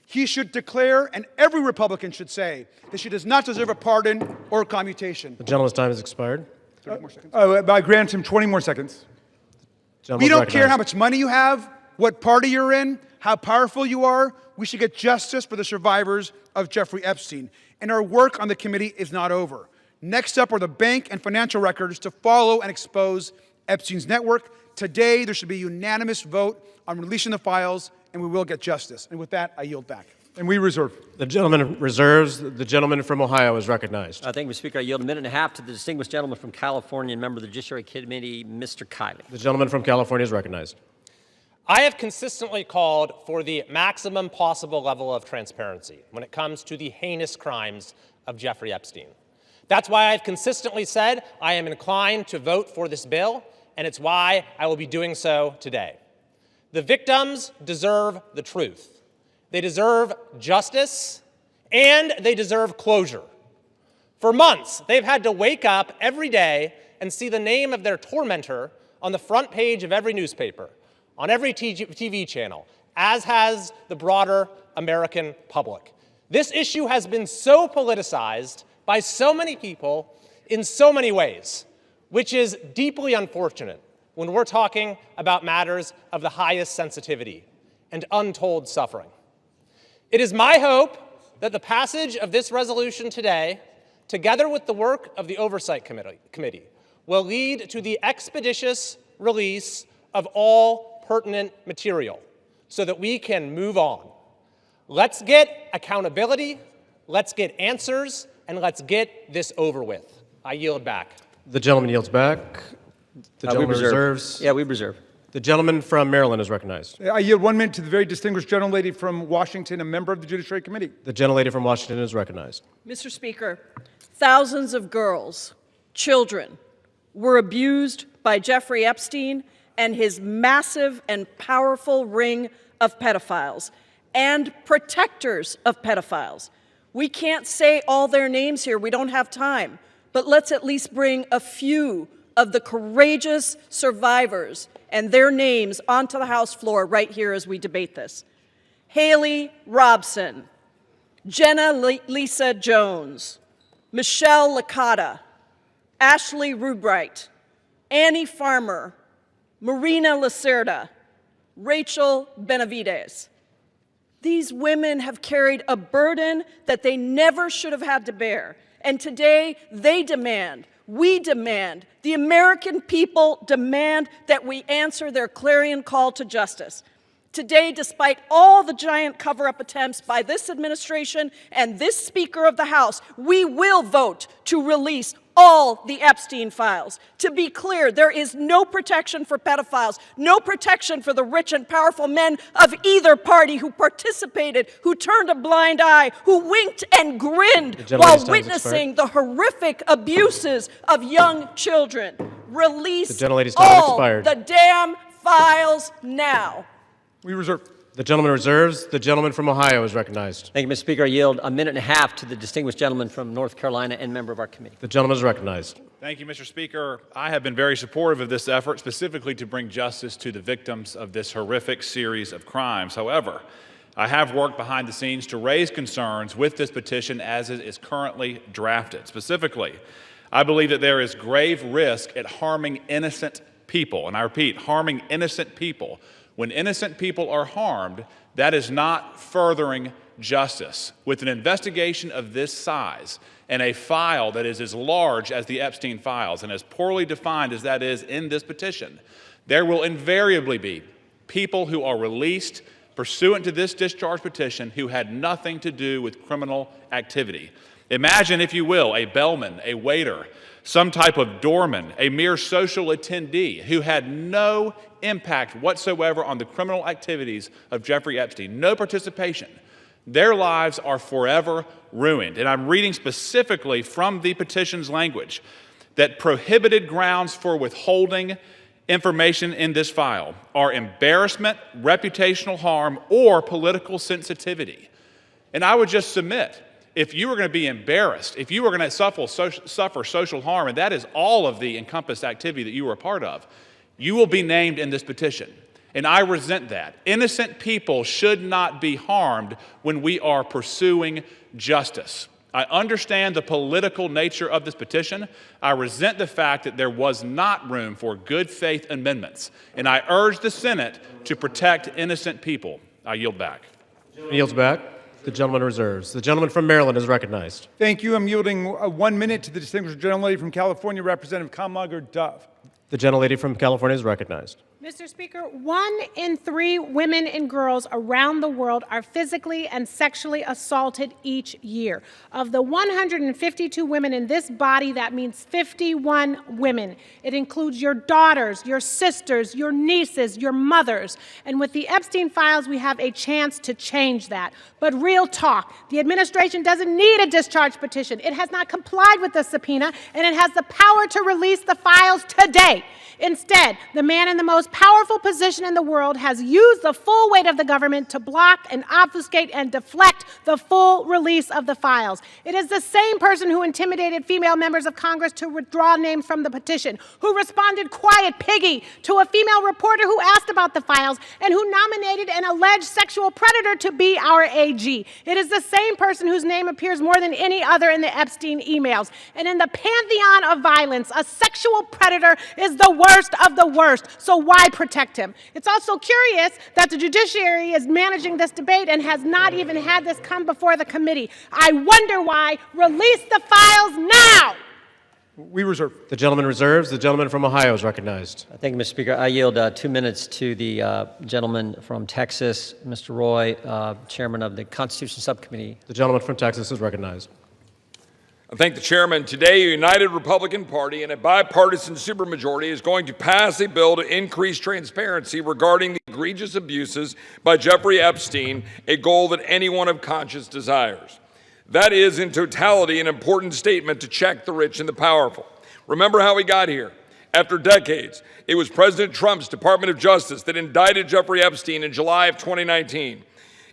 He should declare, and every Republican should say, that she does not deserve a pardon or a commutation. The gentleman's time has expired. 30 more seconds. I grant him 20 more seconds. We don't care how much money you have, what party you're in, how powerful you are. We should get justice for the survivors of Jeffrey Epstein. And our work on the committee is not over. Next up are the bank and financial records to follow and expose Epstein's network. Today, there should be a unanimous vote on releasing the files, and we will get justice. And with that, I yield back. And we reserve. The gentleman reserves. The gentleman from Ohio is recognized. Thank you, Mr. Speaker. I yield a minute and a half to the distinguished gentleman from California and member of the Judiciary Committee, Mr. Kiley. The gentleman from California is recognized. I have consistently called for the maximum possible level of transparency when it comes to the heinous crimes of Jeffrey Epstein. That's why I've consistently said I am inclined to vote for this bill, and it's why I will be doing so today. The victims deserve the truth. They deserve justice, and they deserve closure. For months, they've had to wake up every day and see the name of their tormentor on the front page of every newspaper, on every TV channel, as has the broader American public. This issue has been so politicized by so many people in so many ways, which is deeply unfortunate when we're talking about matters of the highest sensitivity and untold suffering. It is my hope that the passage of this resolution today, together with the work of the Oversight Committee, will lead to the expeditious release of all pertinent material so that we can move on. Let's get accountability, let's get answers, and let's get this over with. I yield back. The gentleman yields back. The gentleman reserves. Yeah, we reserve. The gentleman from Maryland is recognized. I yield 1 minute to the very distinguished gentlelady from Washington, a member of the Judiciary Committee. The gentlelady from Washington is recognized. Mr. Speaker, thousands of girls, children, were abused by Jeffrey Epstein and his massive and powerful ring of pedophiles and protectors of pedophiles. We can't say all their names here. We don't have time. But let's at least bring a few of the courageous survivors and their names onto the House floor right here as we debate this. Haley Robson, Jenna Lisa Jones, Michelle Licata, Ashley Rubright, Annie Farmer, Marina Lacerda, Rachel Benavides. These women have carried a burden that they never should have had to bear. And today, they demand, we demand, the American people demand that we answer their clarion call to justice. Today, despite all the giant cover-up attempts by this administration and this Speaker of the House, we will vote to release all the Epstein files. To be clear, there is no protection for pedophiles, no protection for the rich and powerful men of either party who participated, who turned a blind eye, who winked and grinned while witnessing the horrific abuses of young children. Release all the damn files now. We reserve. The gentleman reserves. The gentleman from Ohio is recognized. Thank you, Mr. Speaker. I yield a minute and a half to the distinguished gentleman from North Carolina and member of our committee. The gentleman is recognized. Thank you, Mr. Speaker. I have been very supportive of this effort, specifically to bring justice to the victims of this horrific series of crimes. However, I have worked behind the scenes to raise concerns with this petition as it is currently drafted. Specifically, I believe that there is grave risk at harming innocent people. And I repeat, harming innocent people. When innocent people are harmed, that is not furthering justice. With an investigation of this size and a file that is as large as the Epstein files and as poorly defined as that is in this petition, there will invariably be people who are released pursuant to this discharge petition who had nothing to do with criminal activity. Imagine, if you will, a bellman, a waiter, some type of doorman, a mere social attendee who had no impact whatsoever on the criminal activities of Jeffrey Epstein, no participation. Their lives are forever ruined. And I'm reading specifically from the petition's language that prohibited grounds for withholding information in this file are embarrassment, reputational harm, or political sensitivity. And I would just submit, if you were going to be embarrassed, if you were going to suffer social harm, and that is all of the encompassed activity that you were a part of, you will be named in this petition. And I resent that. Innocent people should not be harmed when we are pursuing justice. I understand the political nature of this petition. I resent the fact that there was not room for good faith amendments. And I urge the Senate to protect innocent people. I yield back. He yields back. The gentleman reserves. The gentleman from Maryland is recognized. Thank you. I'm yielding 1 minute to the distinguished gentlelady from California, Representative Kamlager Dove. The gentlelady from California is recognized. Mr. Speaker, 1 in 3 women and girls around the world are physically and sexually assaulted each year. Of the 152 women in this body, that means 51 women. It includes your daughters, your sisters, your nieces, your mothers. And with the Epstein files, we have a chance to change that. But real talk, the administration doesn't need a discharge petition. It has not complied with the subpoena, and it has the power to release the files today. Instead, the man in the most powerful position in the world has used the full weight of the government to block and obfuscate and deflect the full release of the files. It is the same person who intimidated female members of Congress to withdraw names from the petition, who responded quiet piggy to a female reporter who asked about the files, and who nominated an alleged sexual predator to be our AG. It is the same person whose name appears more than any other in the Epstein emails. And in the pantheon of violence, a sexual predator is the worst of the worst. So why protect him? It's also curious that the judiciary is managing this debate and has not even had this come before the committee. I wonder why. Release the files now! We reserve. The gentleman reserves. The gentleman from Ohio is recognized. Thank you, Mr. Speaker. I yield 2 minutes to the gentleman from Texas, Mr. Roy, chairman of the Constitution Subcommittee. The gentleman from Texas is recognized. I thank the chairman. Today, a united Republican Party and a bipartisan supermajority is going to pass a bill to increase transparency regarding the egregious abuses by Jeffrey Epstein, a goal that anyone of conscience desires. That is, in totality, an important statement to check the rich and the powerful. Remember how we got here. After decades, it was President Trump's Department of Justice that indicted Jeffrey Epstein in July of 2019.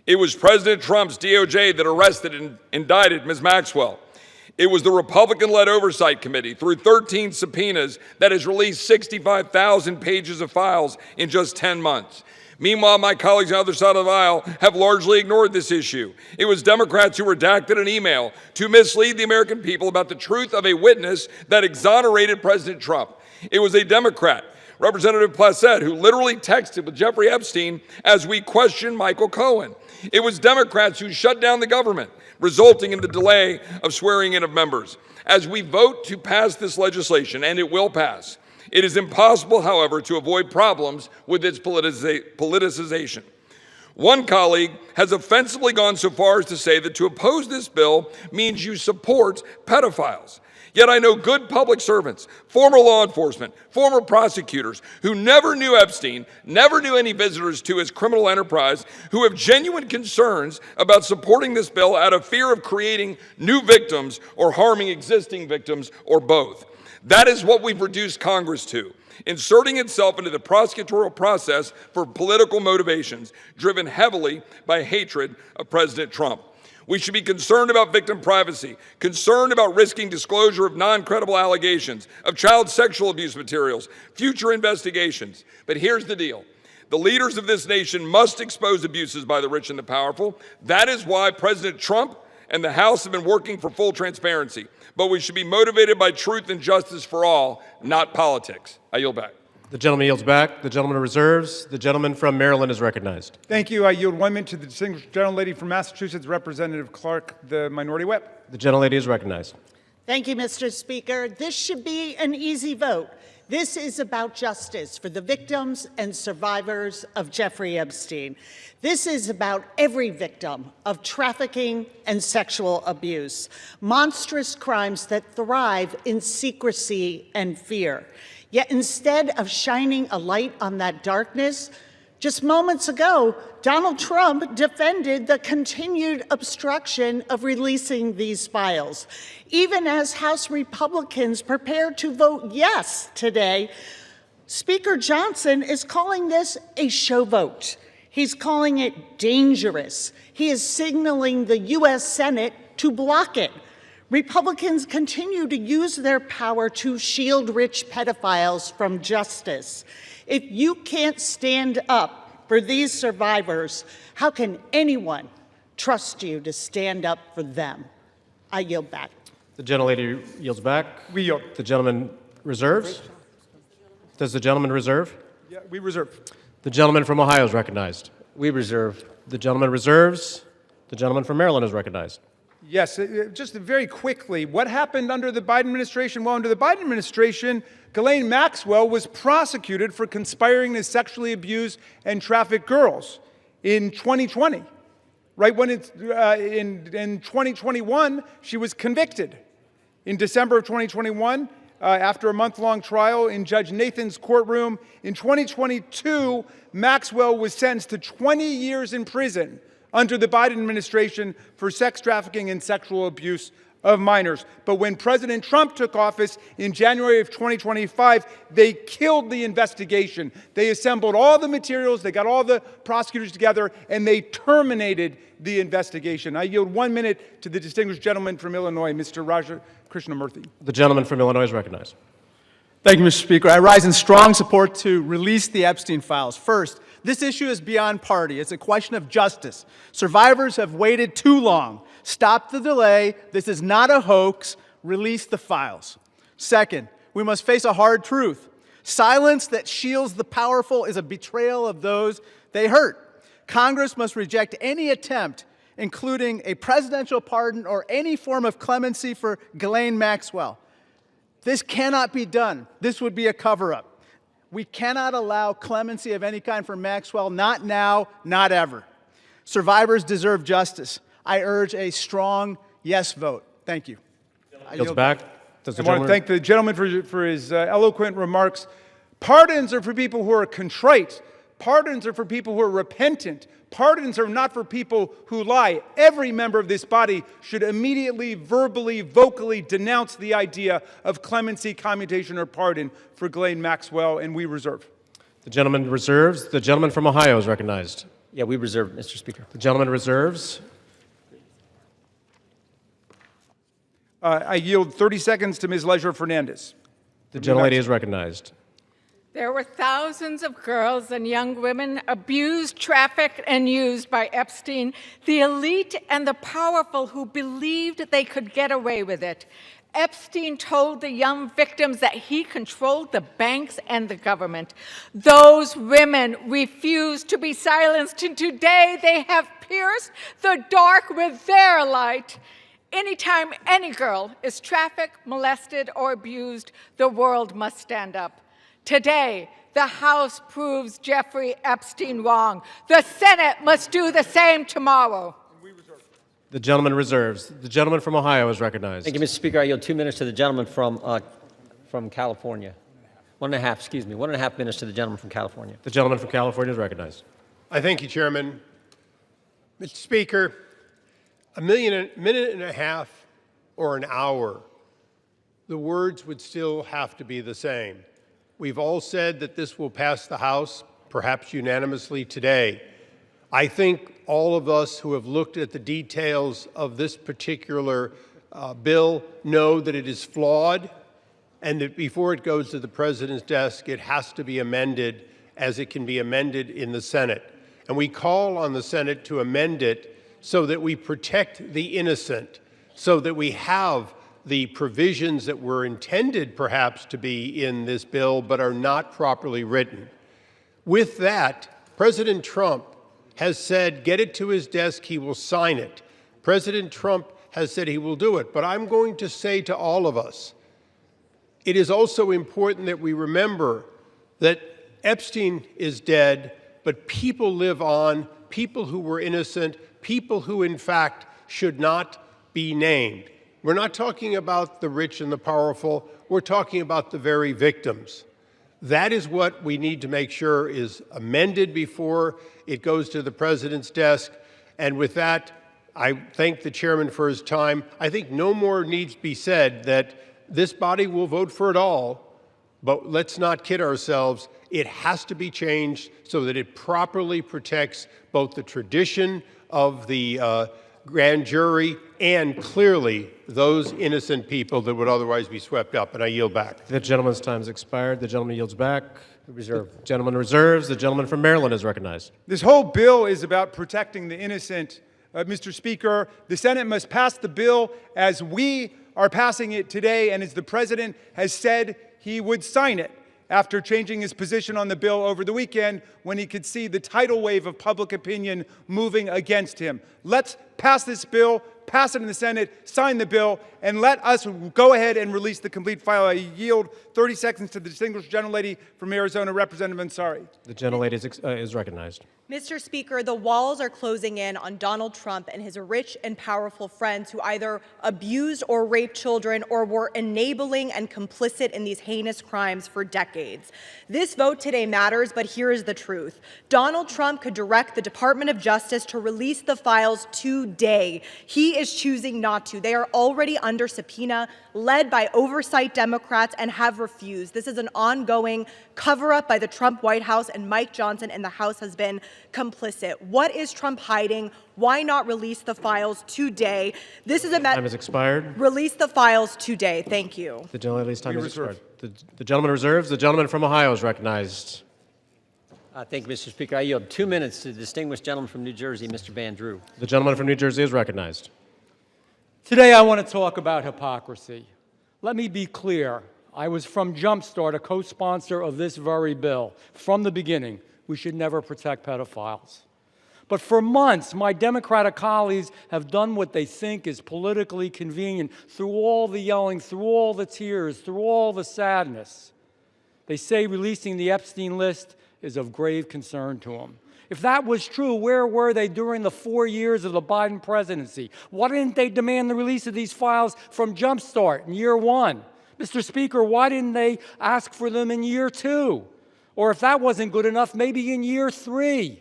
It was President Trump's DOJ that arrested and indicted Ms. Maxwell. It was the Republican-led Oversight Committee, through 13 subpoenas, that has released 65,000 pages of files in just 10 months. Meanwhile, my colleagues on the other side of the aisle have largely ignored this issue. It was Democrats who redacted an email to mislead the American people about the truth of a witness that exonerated President Trump. It was a Democrat, Representative Placette, who literally texted with Jeffrey Epstein as we questioned Michael Cohen. It was Democrats who shut down the government, resulting in the delay of swearing in of members. As we vote to pass this legislation, and it will pass, it is impossible, however, to avoid problems with its politicization. One colleague has offensively gone so far as to say that to oppose this bill means you support pedophiles. Yet I know good public servants, former law enforcement, former prosecutors who never knew Epstein, never knew any visitors to his criminal enterprise, who have genuine concerns about supporting this bill out of fear of creating new victims or harming existing victims or both. That is what we've reduced Congress to, inserting itself into the prosecutorial process for political motivations, driven heavily by hatred of President Trump. We should be concerned about victim privacy, concerned about risking disclosure of non-credible allegations, of child sexual abuse materials, future investigations. But here's the deal. The leaders of this nation must expose abuses by the rich and the powerful. That is why President Trump and the House have been working for full transparency. But we should be motivated by truth and justice for all, not politics. I yield back. The gentleman yields back. The gentleman reserves. The gentleman from Maryland is recognized. Thank you. I yield 1 minute to the distinguished gentlelady from Massachusetts, Representative Clark, the minority whip. The gentlelady is recognized. Thank you, Mr. Speaker. This should be an easy vote. This is about justice for the victims and survivors of Jeffrey Epstein. This is about every victim of trafficking and sexual abuse, monstrous crimes that thrive in secrecy and fear. Yet instead of shining a light on that darkness, just moments ago, Donald Trump defended the continued obstruction of releasing these files. Even as House Republicans prepare to vote yes today, Speaker Johnson is calling this a show vote. He's calling it dangerous. He is signaling the U.S. Senate to block it. Republicans continue to use their power to shield rich pedophiles from justice. If you can't stand up for these survivors, how can anyone trust you to stand up for them? I yield back. The gentlelady yields back. We yield. The gentleman reserves. Does the gentleman reserve? Yeah, we reserve. The gentleman from Ohio is recognized. We reserve. The gentleman reserves. The gentleman from Maryland is recognized. Yes, just very quickly, what happened under the Biden administration? Well, under the Biden administration, Ghislaine Maxwell was prosecuted for conspiring to sexually abuse and traffic girls in 2020. Right when in 2021, she was convicted. In December of 2021, after a month-long trial in Judge Nathan's courtroom, in 2022, Maxwell was sentenced to 20 years in prison under the Biden administration for sex trafficking and sexual abuse of minors. But when President Trump took office in January of 2025, they killed the investigation. They assembled all the materials, they got all the prosecutors together, and they terminated the investigation. I yield 1 minute to the distinguished gentleman from Illinois, Mr. Raja Krishnamurthy. The gentleman from Illinois is recognized. Thank you, Mr. Speaker. I rise in strong support to release the Epstein files. First, this issue is beyond party. It's a question of justice. Survivors have waited too long. Stop the delay. This is not a hoax. Release the files. Second, we must face a hard truth. Silence that shields the powerful is a betrayal of those they hurt. Congress must reject any attempt, including a presidential pardon or any form of clemency for Ghislaine Maxwell. This cannot be done. This would be a cover-up. We cannot allow clemency of any kind for Maxwell, not now, not ever. Survivors deserve justice. I urge a strong yes vote. Thank you. Yields back. I want to thank the gentleman for his eloquent remarks. Pardons are for people who are contrite. Pardons are for people who are repentant. Pardons are not for people who lie. Every member of this body should immediately, verbally, vocally denounce the idea of clemency, commutation, or pardon for Ghislaine Maxwell, and we reserve. The gentleman reserves. The gentleman from Ohio is recognized. Yeah, we reserve, Mr. Speaker. The gentleman reserves. I yield 30 seconds to Ms. Leisure Fernandez. The gentlelady is recognized. There were thousands of girls and young women abused, trafficked, and used by Epstein, the elite and the powerful who believed they could get away with it. Epstein told the young victims that he controlled the banks and the government. Those women refused to be silenced, and today they have pierced the dark with their light. Anytime any girl is trafficked, molested, or abused, the world must stand up. Today, the House proves Jeffrey Epstein wrong. The Senate must do the same tomorrow. The gentleman reserves. The gentleman from Ohio is recognized. Thank you, Mr. Speaker. I yield 2 minutes to the gentleman from California. 1.5 minutes to the gentleman from California. The gentleman from California is recognized. I thank you, Chairman. Mr. Speaker, a minute and a half or an hour, the words would still have to be the same. We've all said that this will pass the House, perhaps unanimously today. I think all of us who have looked at the details of this particular bill know that it is flawed and that before it goes to the President's desk, it has to be amended as it can be amended in the Senate. And we call on the Senate to amend it so that we protect the innocent, so that we have the provisions that were intended perhaps to be in this bill but are not properly written. With that, President Trump has said, get it to his desk, he will sign it. President Trump has said he will do it. But I'm going to say to all of us, it is also important that we remember that Epstein is dead, but people live on, people who were innocent, people who, in fact, should not be named. We're not talking about the rich and the powerful. We're talking about the very victims. That is what we need to make sure is amended before it goes to the President's desk. And with that, I thank the chairman for his time. I think no more needs to be said that this body will vote for it all, but let's not kid ourselves. It has to be changed so that it properly protects both the tradition of the grand jury and clearly those innocent people that would otherwise be swept up. And I yield back. The gentleman's time has expired. The gentleman yields back. Reserve. The gentleman reserves. The gentleman from Maryland is recognized. This whole bill is about protecting the innocent. Mr. Speaker, the Senate must pass the bill as we are passing it today and as the President has said he would sign it after changing his position on the bill over the weekend when he could see the tidal wave of public opinion moving against him. Let's pass this bill, pass it in the Senate, sign the bill, and let us go ahead and release the complete file. I yield 30 seconds to the distinguished gentlelady from Arizona, Representative Ansari. The gentlelady is recognized. Mr. Speaker, the walls are closing in on Donald Trump and his rich and powerful friends who either abused or raped children or were enabling and complicit in these heinous crimes for decades. This vote today matters, but here is the truth. Donald Trump could direct the Department of Justice to release the files today. He is choosing not to. They are already under subpoena, led by oversight Democrats, and have refused. This is an ongoing cover-up by the Trump White House, and Mike Johnson and the House has been complicit. What is Trump hiding? Why not release the files today? This is a time has expired. Release the files today. Thank you. The gentlelady's time has expired. The gentleman reserves. The gentleman from Ohio is recognized. Thank you, Mr. Speaker. I yield 2 minutes to the distinguished gentleman from New Jersey, Mr. Van Drew. The gentleman from New Jersey is recognized. Today I want to talk about hypocrisy. Let me be clear. I was from Jumpstart, a co-sponsor of this very bill. From the beginning, we should never protect pedophiles. But for months, my Democratic colleagues have done what they think is politically convenient through all the yelling, through all the tears, through all the sadness. They say releasing the Epstein list is of grave concern to them. If that was true, where were they during the 4 years of the Biden presidency? Why didn't they demand the release of these files from Jumpstart in year 1? Mr. Speaker, why didn't they ask for them in year 2? Or if that wasn't good enough, maybe in year 3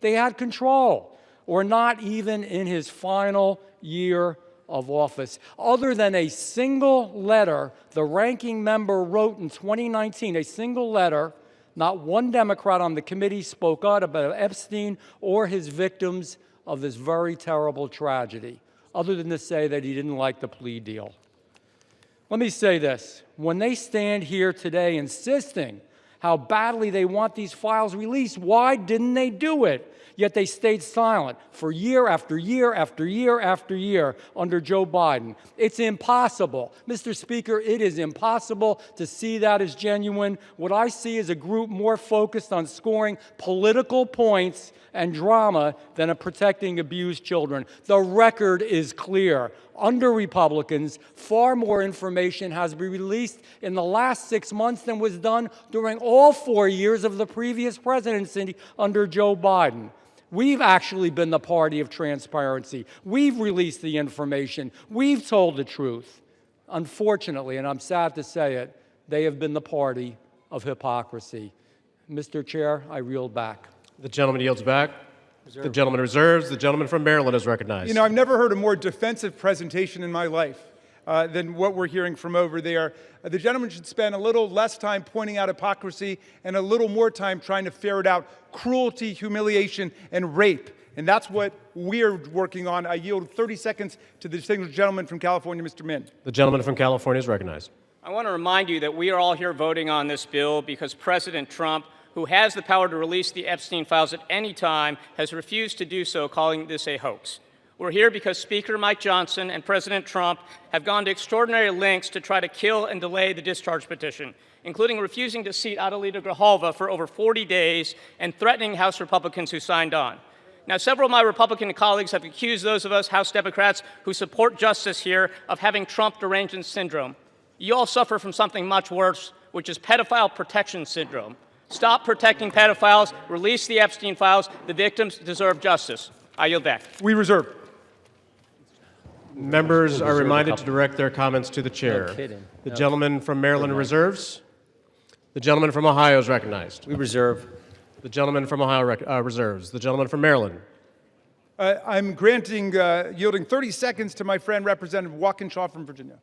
they had control, or not even in his final year of office. Other than a single letter the ranking member wrote in 2019, a single letter, not one Democrat on the committee spoke out about Epstein or his victims of this very terrible tragedy, other than to say that he didn't like the plea deal. Let me say this. When they stand here today insisting how badly they want these files released, why didn't they do it? Yet they stayed silent for year after year after year after year under Joe Biden. It's impossible. Mr. Speaker, it is impossible to see that as genuine. What I see is a group more focused on scoring political points and drama than on protecting abused children. The record is clear. Under Republicans, far more information has been released in the last 6 months than was done during all 4 years of the previous presidency under Joe Biden. We've actually been the party of transparency. We've released the information. We've told the truth. Unfortunately, and I'm sad to say it, they have been the party of hypocrisy. Mr. Chair, I yield back. The gentleman yields back. The gentleman reserves. The gentleman from Maryland is recognized. You know, I've never heard a more defensive presentation in my life than what we're hearing from over there. The gentleman should spend a little less time pointing out hypocrisy and a little more time trying to ferret out cruelty, humiliation, and rape. And that's what we're working on. I yield 30 seconds to the distinguished gentleman from California, Mr. Min. The gentleman from California is recognized. I want to remind you that we are all here voting on this bill because President Trump, who has the power to release the Epstein files at any time, has refused to do so, calling this a hoax. We're here because Speaker Mike Johnson and President Trump have gone to extraordinary lengths to try to kill and delay the discharge petition, including refusing to seat Adelita Grijalva for over 40 days and threatening House Republicans who signed on. Now, several of my Republican colleagues have accused those of us House Democrats who support justice here of having Trump derangement syndrome. You all suffer from something much worse, which is pedophile protection syndrome. Stop protecting pedophiles, release the Epstein files. The victims deserve justice. I yield back. We reserve. Members are reminded to direct their comments to the chair. No kidding. The gentleman from Maryland reserves. The gentleman from Ohio is recognized. We reserve. The gentleman from Ohio reserves. The gentleman from Maryland. I'm yielding 30 seconds to my friend, Representative Walkinshaw from Virginia.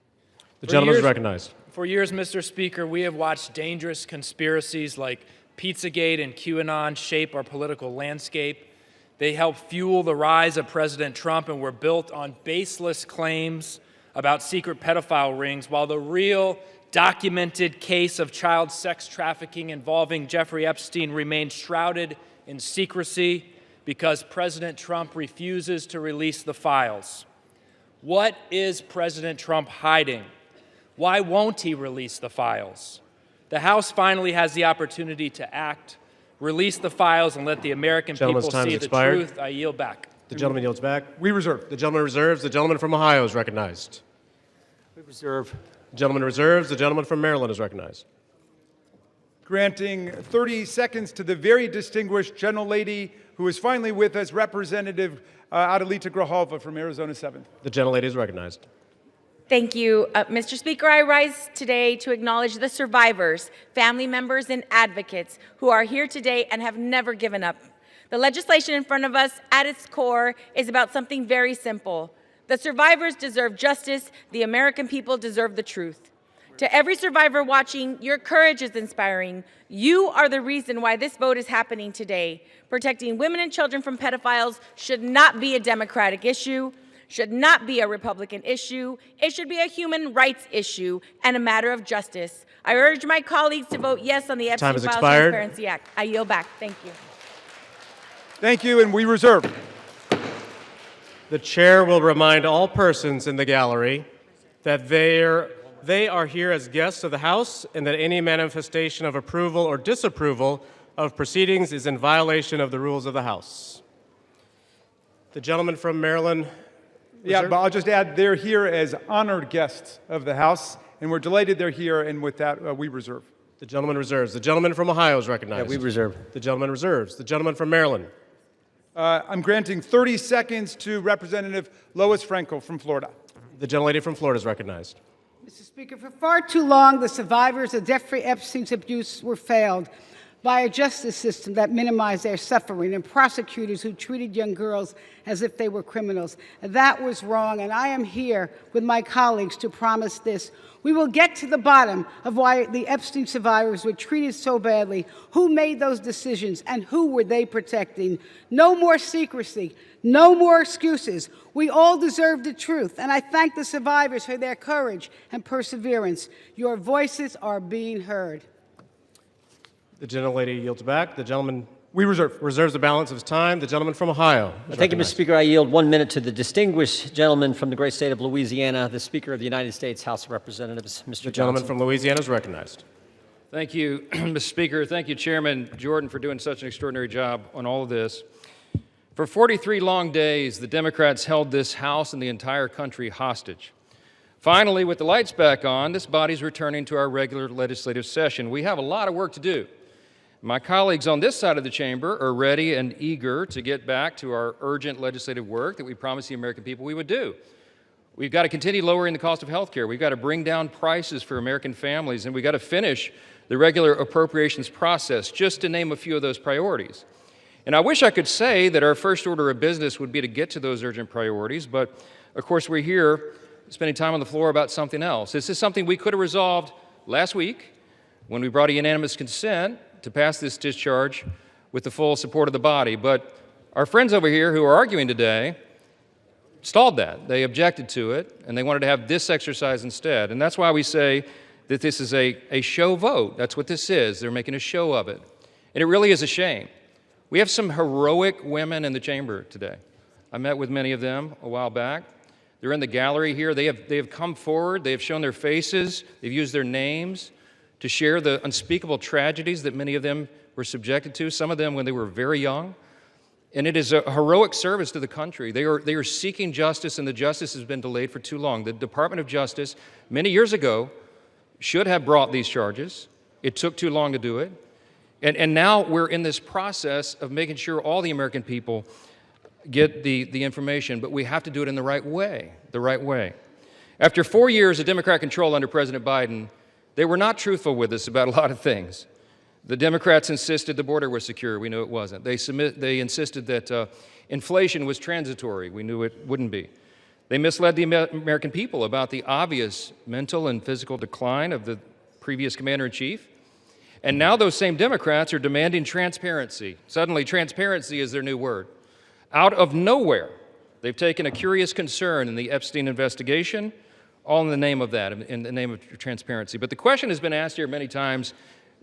The gentleman is recognized. For years, Mr. Speaker, we have watched dangerous conspiracies like Pizzagate and QAnon shape our political landscape. They help fuel the rise of President Trump and were built on baseless claims about secret pedophile rings, while the real documented case of child sex trafficking involving Jeffrey Epstein remains shrouded in secrecy because President Trump refuses to release the files. What is President Trump hiding? Why won't he release the files? The House finally has the opportunity to act, release the files, and let the American people see the truth. I yield back. The gentleman yields back. We reserve. The gentleman reserves. The gentleman from Ohio is recognized. We reserve. The gentleman reserves. The gentleman from Maryland is recognized. Granting 30 seconds to the very distinguished gentlelady who is finally with us, Representative Adelita Grijalva from Arizona 7th. The gentlelady is recognized. Thank you. Mr. Speaker, I rise today to acknowledge the survivors, family members, and advocates who are here today and have never given up. The legislation in front of us, at its core, is about something very simple. The survivors deserve justice. The American people deserve the truth. To every survivor watching, your courage is inspiring. You are the reason why this vote is happening today. Protecting women and children from pedophiles should not be a Democratic issue, should not be a Republican issue. It should be a human rights issue and a matter of justice. I urge my colleagues to vote yes on the Epstein Files Transparency Act. I yield back. Thank you. Thank you, and we reserve. The chair will remind all persons in the gallery that they are here as guests of the House and that any manifestation of approval or disapproval of proceedings is in violation of the rules of the House. The gentleman from Maryland. Yeah, but I'll just add they're here as honored guests of the House, and we're delighted they're here, and with that, we reserve. The gentleman reserves. The gentleman from Ohio is recognized. Yeah, we reserve. The gentleman reserves. The gentleman from Maryland. I'm granting 30 seconds to Representative Lois Frankel from Florida. The gentlelady from Florida is recognized. Mr. Speaker, for far too long, the survivors of Jeffrey Epstein's abuse were failed by a justice system that minimized their suffering and prosecutors who treated young girls as if they were criminals. That was wrong, and I am here with my colleagues to promise this. We will get to the bottom of why the Epstein survivors were treated so badly, who made those decisions, and who were they protecting. No more secrecy, no more excuses. We all deserve the truth, and I thank the survivors for their courage and perseverance. Your voices are being heard. The gentlelady yields back. The gentleman reserves the balance of his time. The gentleman from Ohio. Thank you, Mr. Speaker. I yield 1 minute to the distinguished gentleman from the great state of Louisiana, the Speaker of the United States House of Representatives, Mr. The gentleman from Louisiana is recognized. Thank you, Mr. Speaker. Thank you, Chairman Jordan, for doing such an extraordinary job on all of this. For 43 long days, the Democrats held this House and the entire country hostage. Finally, with the lights back on, this body's returning to our regular legislative session. We have a lot of work to do. My colleagues on this side of the chamber are ready and eager to get back to our urgent legislative work that we promised the American people we would do. We've got to continue lowering the cost of health care. We've got to bring down prices for American families, and we've got to finish the regular appropriations process, just to name a few of those priorities. And I wish I could say that our first order of business would be to get to those urgent priorities, but of course we're here spending time on the floor about something else. This is something we could have resolved last week when we brought a unanimous consent to pass this discharge with the full support of the body. But our friends over here who are arguing today stalled that. They objected to it, and they wanted to have this exercise instead. And that's why we say that this is a show vote. That's what this is. They're making a show of it. And it really is a shame. We have some heroic women in the chamber today. I met with many of them a while back. They're in the gallery here. They have come forward. They have shown their faces. They've used their names to share the unspeakable tragedies that many of them were subjected to, some of them when they were very young. And it is a heroic service to the country. They are seeking justice, and the justice has been delayed for too long. The Department of Justice, many years ago, should have brought these charges. It took too long to do it. And now we're in this process of making sure all the American people get the information, but we have to do it in the right way, After 4 years of Democrat control under President Biden, they were not truthful with us about a lot of things. The Democrats insisted the border was secure. We knew it wasn't. They insisted that inflation was transitory. We knew it wouldn't be. They misled the American people about the obvious mental and physical decline of the previous commander-in-chief. And now those same Democrats are demanding transparency. Suddenly, transparency is their new word. Out of nowhere, they've taken a curious concern in the Epstein investigation, all in the name of that, in the name of transparency. But the question has been asked here many times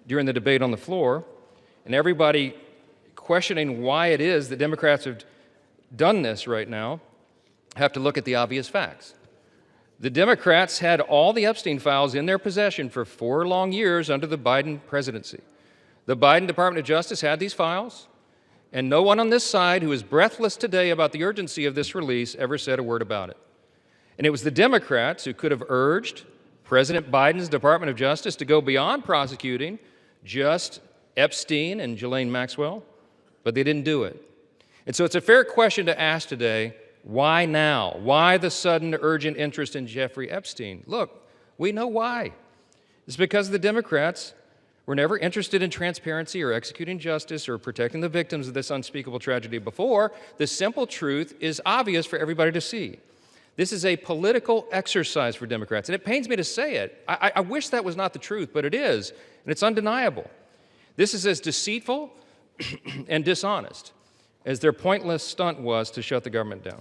during the debate on the floor, and everybody questioning why it is that Democrats have done this right now have to look at the obvious facts. The Democrats had all the Epstein files in their possession for 4 long years under the Biden presidency. The Biden Department of Justice had these files, and no one on this side who is breathless today about the urgency of this release ever said a word about it. And it was the Democrats who could have urged President Biden's Department of Justice to go beyond prosecuting just Epstein and Ghislaine Maxwell, but they didn't do it. And so it's a fair question to ask today, why now? Why the sudden urgent interest in Jeffrey Epstein? Look, we know why. It's because the Democrats were never interested in transparency or executing justice or protecting the victims of this unspeakable tragedy before. The simple truth is obvious for everybody to see. This is a political exercise for Democrats, and it pains me to say it. I wish that was not the truth, but it is, and it's undeniable. This is as deceitful and dishonest as their pointless stunt was to shut the government down.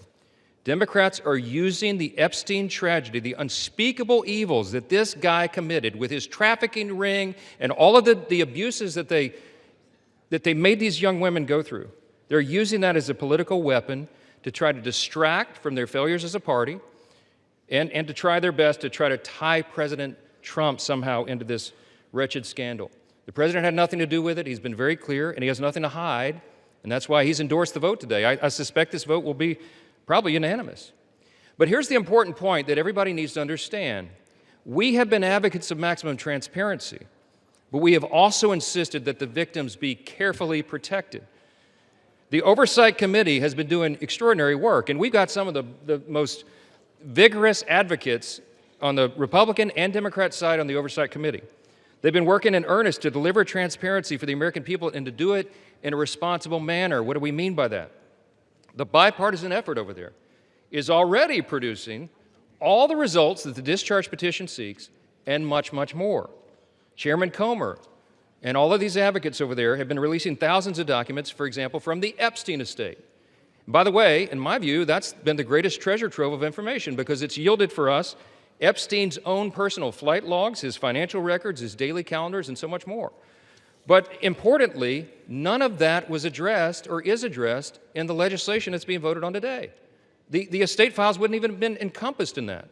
Democrats are using the Epstein tragedy, the unspeakable evils that this guy committed with his trafficking ring and all of the abuses that they made these young women go through. They're using that as a political weapon to try to distract from their failures as a party and to try their best to try to tie President Trump somehow into this wretched scandal. The president had nothing to do with it. He's been very clear, and he has nothing to hide, and that's why he's endorsed the vote today. I suspect this vote will be probably unanimous. But here's the important point that everybody needs to understand. We have been advocates of maximum transparency. but we have also insisted that the victims be carefully protected. The Oversight Committee has been doing extraordinary work, and we've got some of the most vigorous advocates on the Republican and Democrat side on the Oversight Committee. They've been working in earnest to deliver transparency for the American people and to do it in a responsible manner. What do we mean by that? The bipartisan effort over there is already producing all the results that the discharge petition seeks and much, much more. Chairman Comer and all of these advocates over there have been releasing thousands of documents, for example, from the Epstein estate. By the way, in my view, that's been the greatest treasure trove of information because it's yielded for us Epstein's own personal flight logs, his financial records, his daily calendars, and so much more. But importantly, none of that was addressed or is addressed in the legislation that's being voted on today. The estate files wouldn't even have been encompassed in that.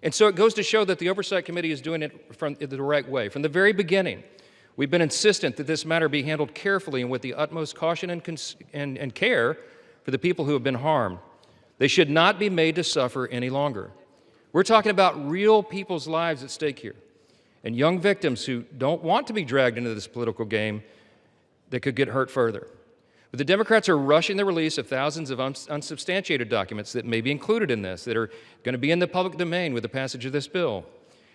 And so it goes to show that the Oversight Committee is doing it the right way. From the very beginning, we've been insistent that this matter be handled carefully and with the utmost caution and care for the people who have been harmed. They should not be made to suffer any longer. We're talking about real people's lives at stake here, and young victims who don't want to be dragged into this political game that could get hurt further. But the Democrats are rushing the release of thousands of unsubstantiated documents that may be included in this, that are going to be in the public domain with the passage of this bill.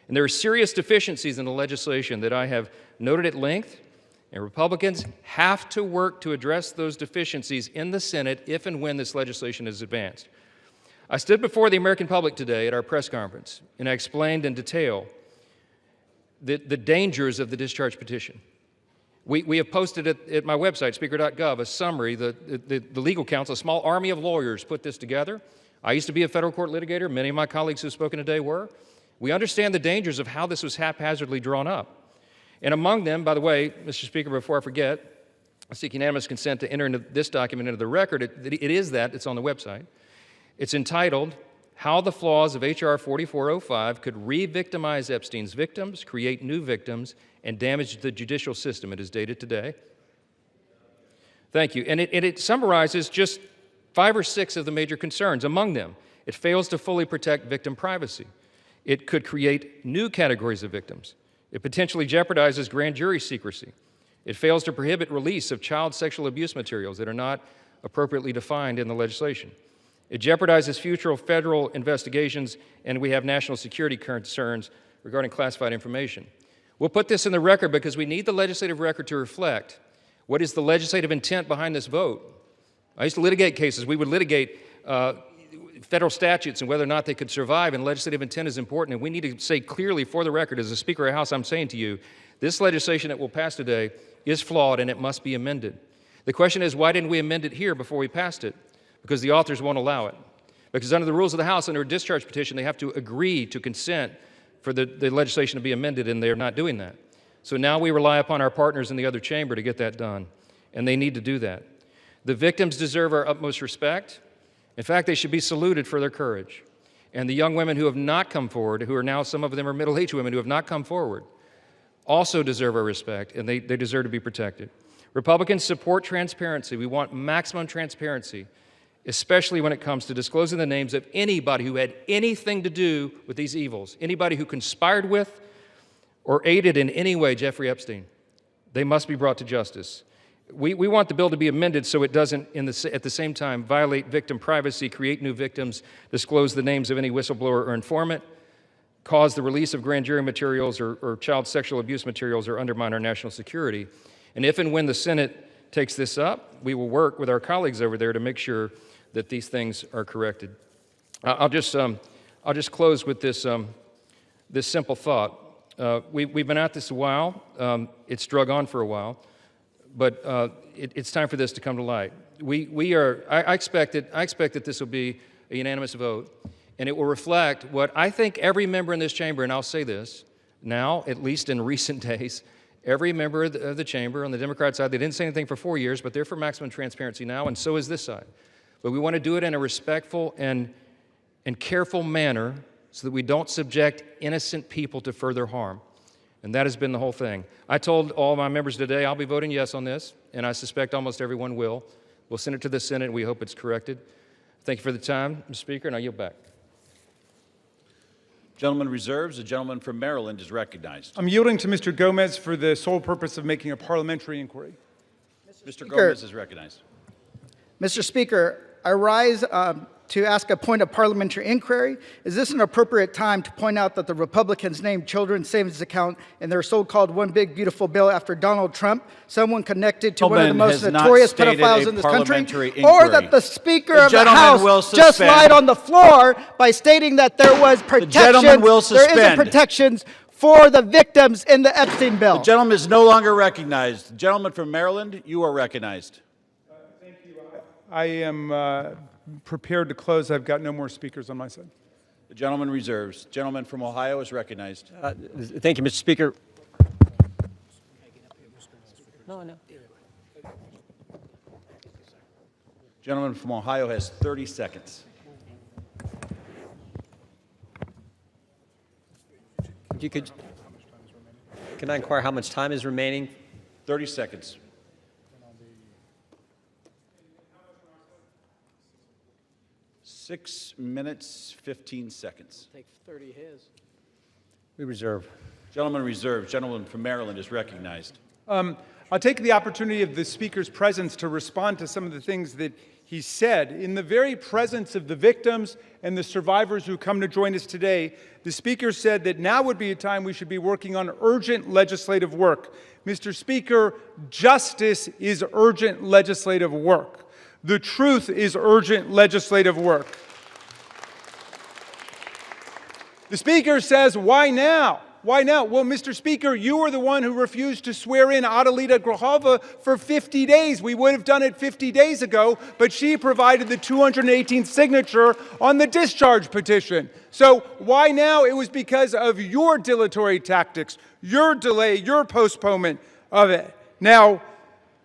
And there are serious deficiencies in the legislation that I have noted at length, and Republicans have to work to address those deficiencies in the Senate if and when this legislation is advanced. I stood before the American public today at our press conference, and I explained in detail the dangers of the discharge petition. We have posted at my website, speaker.gov, a summary. The legal counsel, a small army of lawyers, put this together. I used to be a federal court litigator. Many of my colleagues who have spoken today were. We understand the dangers of how this was haphazardly drawn up. And among them, by the way, Mr. Speaker, before I forget, I seek unanimous consent to enter into this document into the record. It's on the website. It's entitled, How the Flaws of H.R. 4405 Could Re-Victimize Epstein's Victims, Create New Victims, and Damage the Judicial System. It is dated today. Thank you. And it summarizes just 5 or 6 of the major concerns. Among them, it fails to fully protect victim privacy. It could create new categories of victims. It potentially jeopardizes grand jury secrecy. It fails to prohibit release of child sexual abuse materials that are not appropriately defined in the legislation. It jeopardizes future federal investigations, and we have national security concerns regarding classified information. We'll put this in the record because we need the legislative record to reflect what is the legislative intent behind this vote. I used to litigate cases. We would litigate federal statutes and whether or not they could survive, and legislative intent is important, and we need to say clearly for the record, as a Speaker of the House, I'm saying to you, this legislation that will pass today is flawed and it must be amended. The question is, why didn't we amend it here before we passed it? Because the authors won't allow it. Because under the rules of the House, under a discharge petition, they have to agree to consent for the legislation to be amended, and they're not doing that. So now we rely upon our partners in the other chamber to get that done, and they need to do that. The victims deserve our utmost respect. In fact, they should be saluted for their courage. And the young women who have not come forward, who are now, some of them are middle-aged women who have not come forward, also deserve our respect, and they deserve to be protected. Republicans support transparency. We want maximum transparency, especially when it comes to disclosing the names of anybody who had anything to do with these evils, anybody who conspired with or aided in any way Jeffrey Epstein. They must be brought to justice. We want the bill to be amended so it doesn't, at the same time, violate victim privacy, create new victims, disclose the names of any whistleblower or informant, cause the release of grand jury materials or child sexual abuse materials, or undermine our national security. And if and when the Senate takes this up, we will work with our colleagues over there to make sure that these things are corrected. I'll just close with this simple thought. We've been at this a while. It's drug on for a while, but it's time for this to come to light. I expect that this will be a unanimous vote, and it will reflect what I think every member in this chamber, and I'll say this now, at least in recent days, every member of the chamber on the Democrat side, they didn't say anything for 4 years, but they're for maximum transparency now, and so is this side. But we want to do it in a respectful and careful manner so that we don't subject innocent people to further harm. And that has been the whole thing. I told all my members today I'll be voting yes on this, and I suspect almost everyone will. We'll send it to the Senate, and we hope it's corrected. Thank you for the time, Mr. Speaker, and I yield back. Gentleman reserves. The gentleman from Maryland is recognized. I'm yielding to Mr. Gomez for the sole purpose of making a parliamentary inquiry. Mr. Gomez is recognized. Mr. Speaker, I rise to ask a point of parliamentary inquiry. Is this an appropriate time to point out that the Republicans named children's savings account in their so-called one big beautiful bill after Donald Trump, someone connected to one of the most notorious pedophiles in this country, or that the Speaker of the House just lied on the floor by stating that there was protections, there isn't protections for the victims in the Epstein bill. The gentleman is no longer recognized. The gentleman from Maryland, you are recognized. Thank you. I am prepared to close. I've got no more speakers on my side. The gentleman reserves. Gentleman from Ohio is recognized. Thank you, Mr. Speaker. No. Gentleman from Ohio has 30 seconds. Can I inquire how much time is remaining? 30 seconds. 6 minutes, 15 seconds. Take 30 his. We reserve. Gentleman reserved. Gentleman from Maryland is recognized. I'll take the opportunity of the Speaker's presence to respond to some of the things that he said. In the very presence of the victims and the survivors who come to join us today, the Speaker said that now would be a time we should be working on urgent legislative work. Mr. Speaker, justice is urgent legislative work. The truth is urgent legislative work. The Speaker says, why now? Why now? Well, Mr. Speaker, you were the one who refused to swear in Adelita Grajova for 50 days. We would have done it 50 days ago, but she provided the 218th signature on the discharge petition. So why now? It was because of your dilatory tactics, your delay, your postponement of it. Now,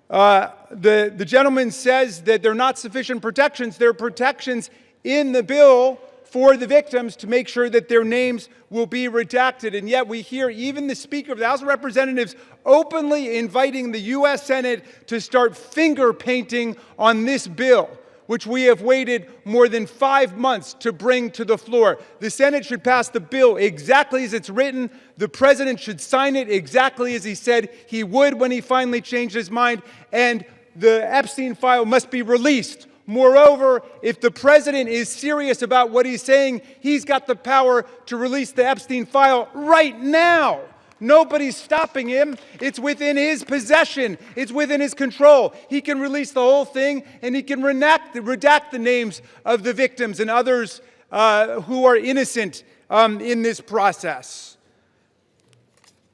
the gentleman says that there are not sufficient protections. There are protections in the bill for the victims to make sure that their names will be redacted. And yet we hear even the Speaker of the House of Representatives openly inviting the U.S. Senate to start finger painting on this bill, which we have waited more than 5 months to bring to the floor. The Senate should pass the bill exactly as it's written. The President should sign it exactly as he said he would when he finally changed his mind. And the Epstein file must be released. Moreover, if the President is serious about what he's saying, he's got the power to release the Epstein file right now. Nobody's stopping him. It's within his possession. It's within his control. He can release the whole thing, and he can redact the names of the victims and others who are innocent in this process.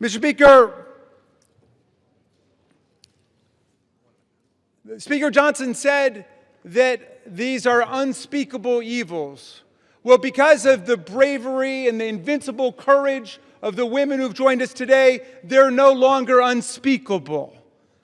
Mr. Speaker, Speaker Johnson said that these are unspeakable evils. Well, because of the bravery and the invincible courage of the women who've joined us today, they're no longer unspeakable.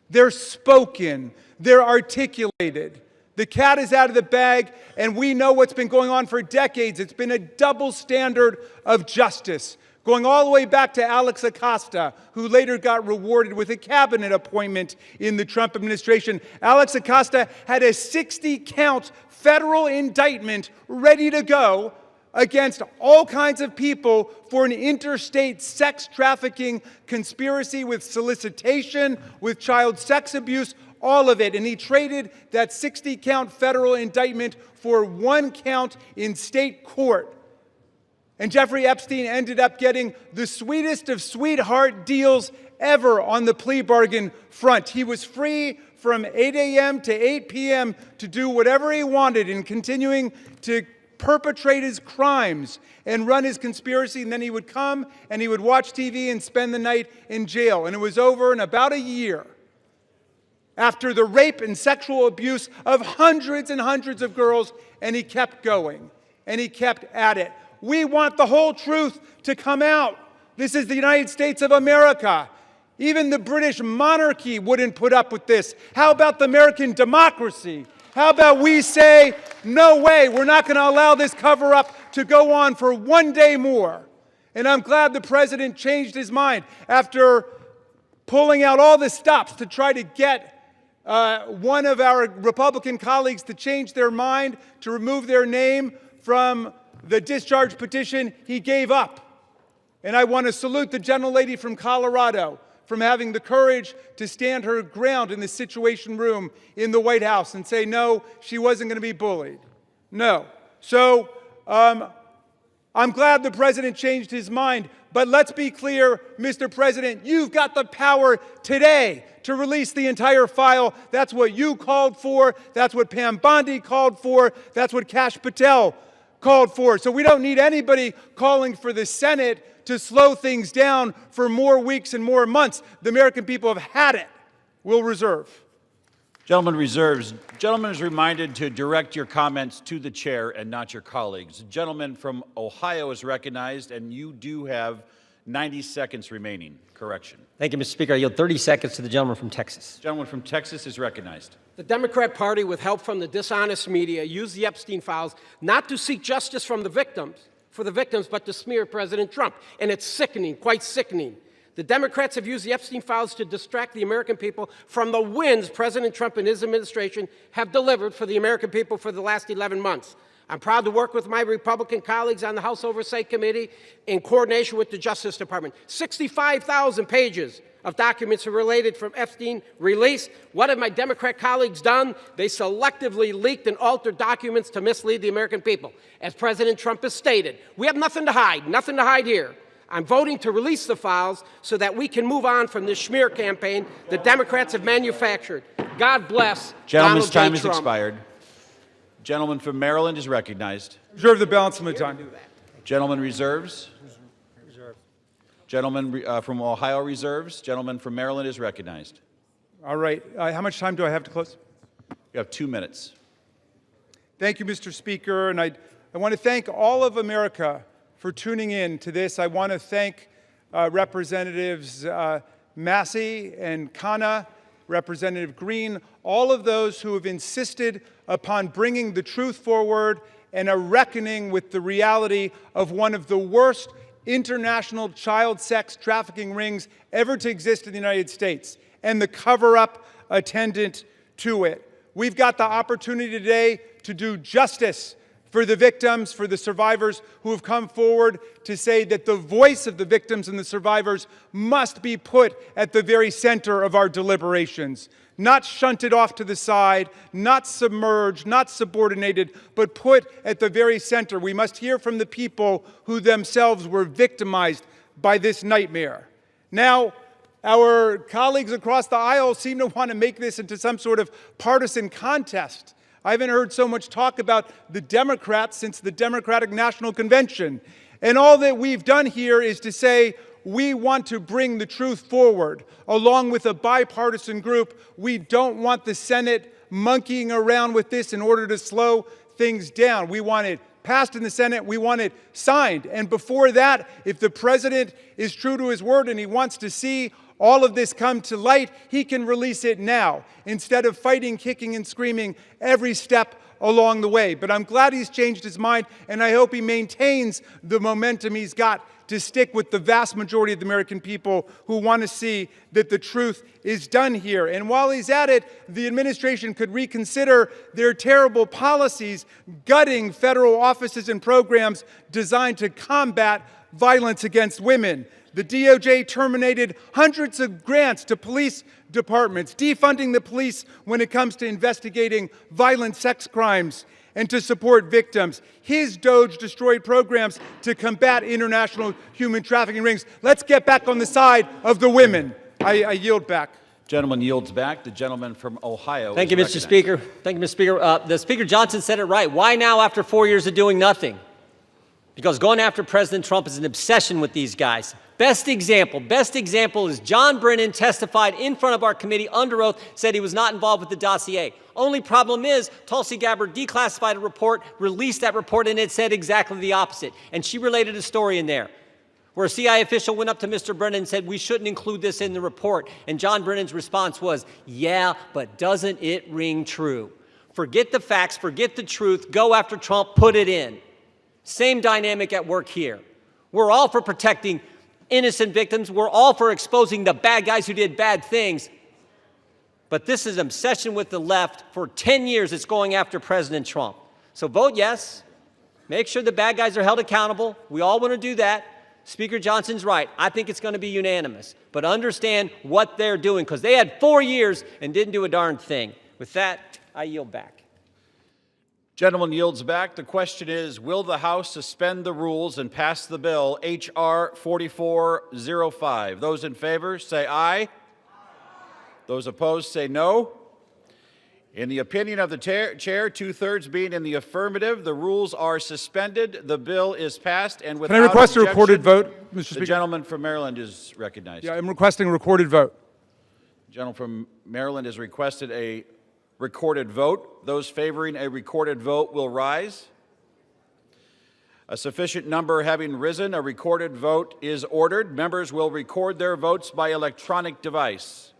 They're spoken. They're articulated. The cat is out of the bag, and we know what's been going on for decades. It's been a double standard of justice, going all the way back to Alex Acosta, who later got rewarded with a cabinet appointment in the Trump administration. Alex Acosta had a 60-count federal indictment ready to go against all kinds of people for an interstate sex trafficking conspiracy with solicitation, with child sex abuse, all of it. And he traded that 60-count federal indictment for 1 count in state court. And Jeffrey Epstein ended up getting the sweetest of sweetheart deals ever on the plea bargain front. He was free from 8 a.m. to 8 p.m. to do whatever he wanted and continuing to perpetrate his crimes and run his conspiracy. And then he would come and he would watch TV and spend the night in jail. And it was over in about a year after the rape and sexual abuse of hundreds and hundreds of girls. And he kept going and he kept at it. We want the whole truth to come out. This is the United States of America. Even the British monarchy wouldn't put up with this. How about the American democracy? How about we say, no way, we're not going to allow this cover-up to go on for 1 day more. And I'm glad the President changed his mind after pulling out all the stops to try to get one of our Republican colleagues to change their mind, to remove their name from the discharge petition. He gave up. And I want to salute the gentlelady from Colorado from having the courage to stand her ground in the Situation Room in the White House and say, no, she wasn't going to be bullied. No. So I'm glad the president changed his mind. But let's be clear, Mr. President, you've got the power today to release the entire file. That's what you called for. That's what Pam Bondi called for. That's what Kash Patel called for. So we don't need anybody calling for the Senate to slow things down for more weeks and more months. The American people have had it. We'll reserve. Gentleman reserves. Gentleman is reminded to direct your comments to the chair and not your colleagues. The gentleman from Ohio is recognized, and you do have 90 seconds remaining. Correction. Thank you, Mr. Speaker. I yield 30 seconds to the gentleman from Texas. Gentleman from Texas is recognized. The Democrat Party, with help from the dishonest media, used the Epstein files not to seek justice from the victims, but to smear President Trump. And it's sickening, quite sickening. The Democrats have used the Epstein files to distract the American people from the wins President Trump and his administration have delivered for the American people for the last 11 months. I'm proud to work with my Republican colleagues on the House Oversight Committee in coordination with the Justice Department. 65,000 pages of documents are related from Epstein released. What have my Democrat colleagues done? They selectively leaked and altered documents to mislead the American people. As President Trump has stated, we have nothing to hide here. I'm voting to release the files so that we can move on from this smear campaign the Democrats have manufactured. God bless Gentleman's Donald J. time has Trump. expired. Gentleman from Maryland is recognized. Reserve the balance of my time. Gentleman reserves. Gentleman from Ohio reserves. Gentleman from Maryland is recognized. All right. How much time do I have to close? You have 2 minutes. Thank you, Mr. Speaker. And I want to thank all of America for tuning in to this. I want to thank Representatives Massey and Khanna, Representative Green, all of those who have insisted upon bringing the truth forward and a reckoning with the reality of one of the worst international child sex trafficking rings ever to exist in the United States and the cover-up attendant to it. We've got the opportunity today to do justice for the victims, for the survivors who have come forward to say that the voice of the victims and the survivors must be put at the very center of our deliberations, not shunted off to the side, not submerged, not subordinated, but put at the very center. We must hear from the people who themselves were victimized by this nightmare. Now, our colleagues across the aisle seem to want to make this into some sort of partisan contest. I haven't heard so much talk about the Democrats since the Democratic National Convention. And all that we've done here is to say we want to bring the truth forward along with a bipartisan group. We don't want the Senate monkeying around with this in order to slow things down. We want it passed in the Senate. We want it signed. And before that, if the president is true to his word and he wants to see all of this come to light, he can release it now instead of fighting, kicking, and screaming every step along the way. But I'm glad he's changed his mind, and I hope he maintains the momentum he's got to stick with the vast majority of the American people who want to see that the truth is done here. And while he's at it, the administration could reconsider their terrible policies, gutting federal offices and programs designed to combat violence against women. The DOJ terminated hundreds of grants to police departments, defunding the police when it comes to investigating violent sex crimes and to support victims. His DOJ destroyed programs to combat international human trafficking rings. Let's get back on the side of the women. I yield back. Gentleman yields back. The gentleman from Ohio. Thank you, Mr. Speaker. Thank you, Mr. Speaker. The Speaker Johnson said it right. Why now after 4 years of doing nothing? Because going after President Trump is an obsession with these guys. Best example is John Brennan testified in front of our committee under oath, said he was not involved with the dossier. Only problem is Tulsi Gabbard declassified a report, released that report, and it said exactly the opposite. And she related a story in there where a CIA official went up to Mr. Brennan and said, we shouldn't include this in the report. And John Brennan's response was, yeah, but doesn't it ring true? Forget the facts, forget the truth, go after Trump, put it in. Same dynamic at work here. We're all for protecting innocent victims. We're all for exposing the bad guys who did bad things. But this is an obsession with the left. For 10 years, it's going after President Trump. So vote yes. Make sure the bad guys are held accountable. We all want to do that. Speaker Johnson's right. I think it's going to be unanimous. But understand what they're doing, because they had 4 years and didn't do a darn thing. With that, I yield back. Gentleman yields back. The question is, will the House suspend the rules and pass the bill H.R. 4405? Those in favor say aye. Those opposed say no. In the opinion of the chair, 2/3 being in the affirmative, the rules are suspended. The bill is passed, and without Can I request objection, a recorded vote, Mr. Speaker? The gentleman from Maryland is recognized. Yeah, I'm requesting a recorded vote. The gentleman from Maryland has requested a recorded vote. Those favoring a recorded vote will rise. A sufficient number having risen, a recorded vote is ordered. Members will record their votes by electronic device.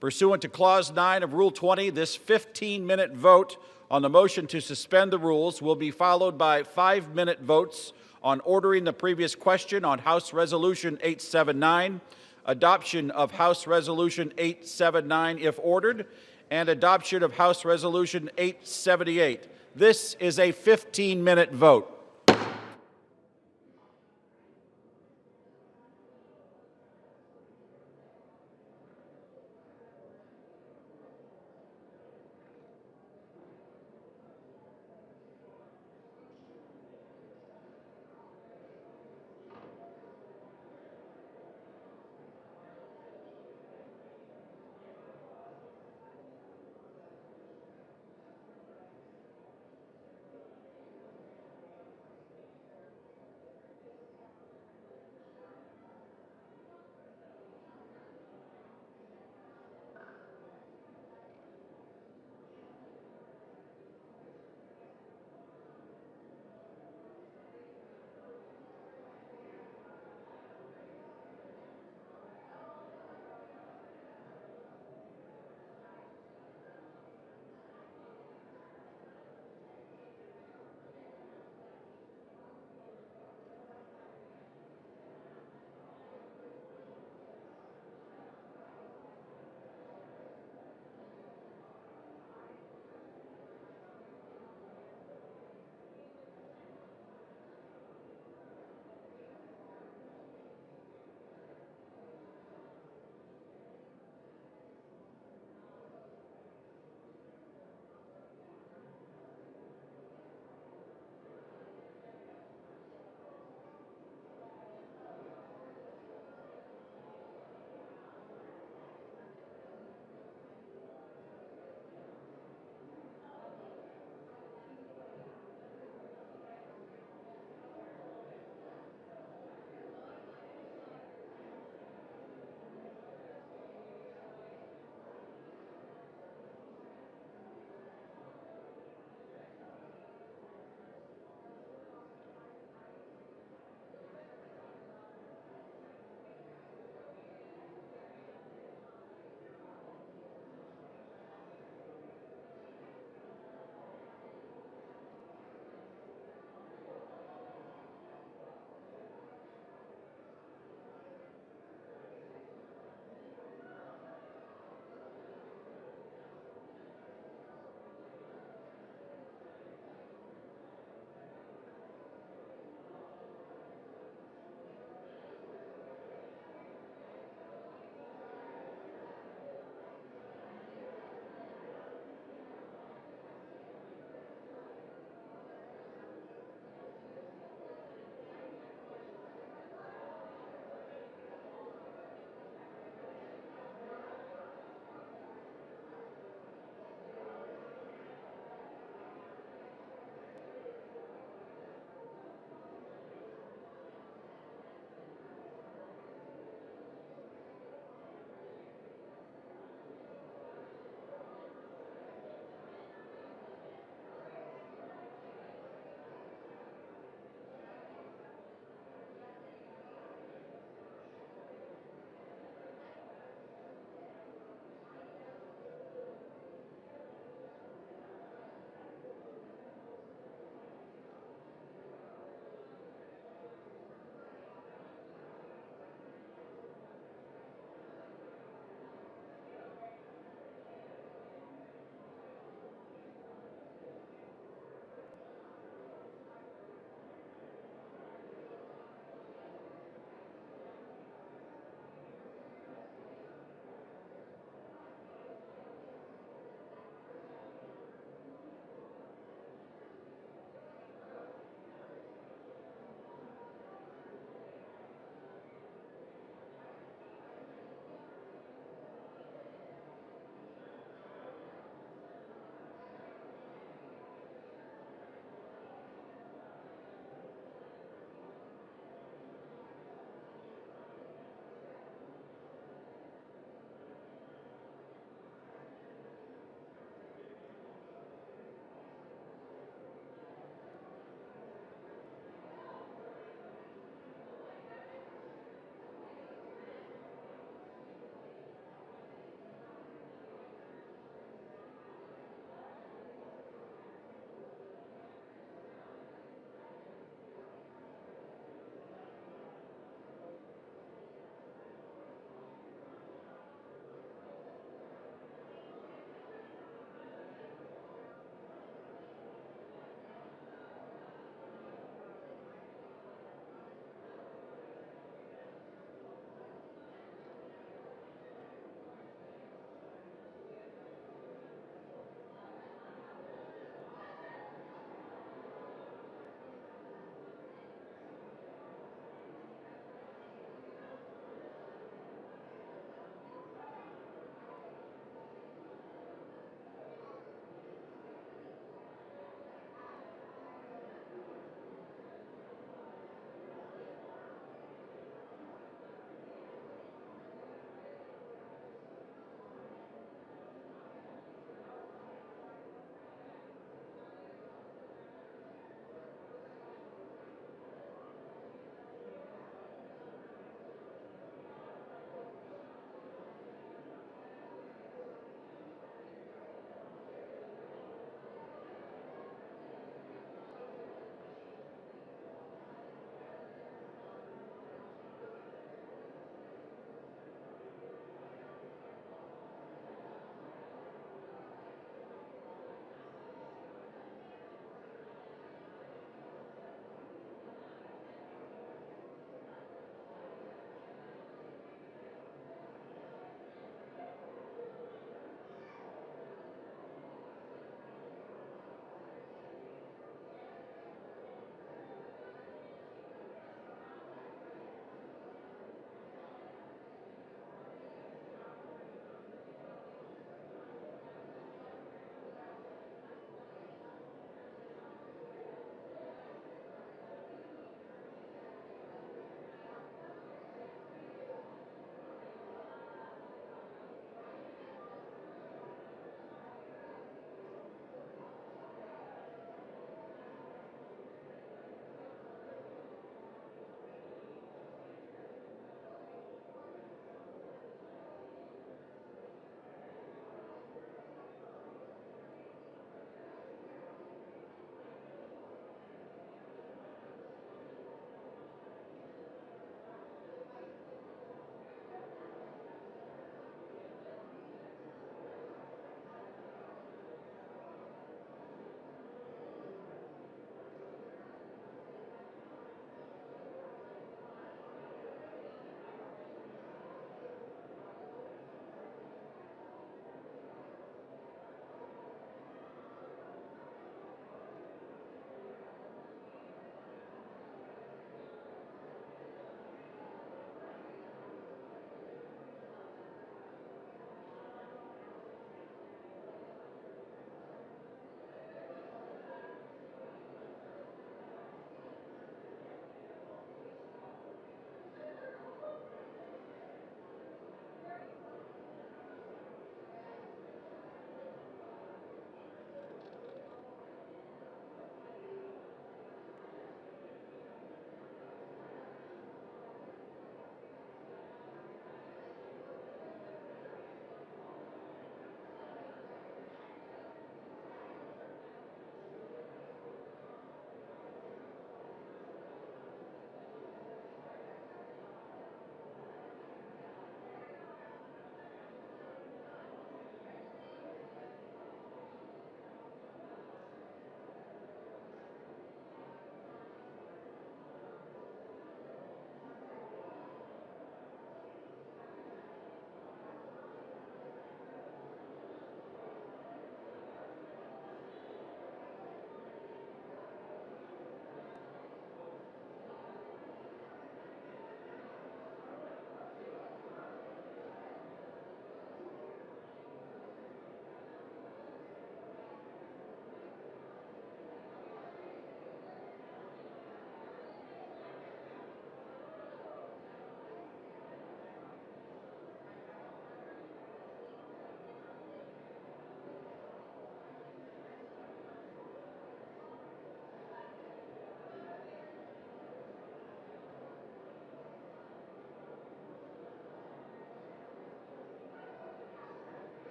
Pursuant to Clause 9 of Rule 20, this 15-minute vote on the motion to suspend the rules will be followed by 5-minute votes on ordering the previous question on House Resolution 879, adoption of House Resolution 879 if ordered, and adoption of House Resolution 878. This is a 15-minute vote.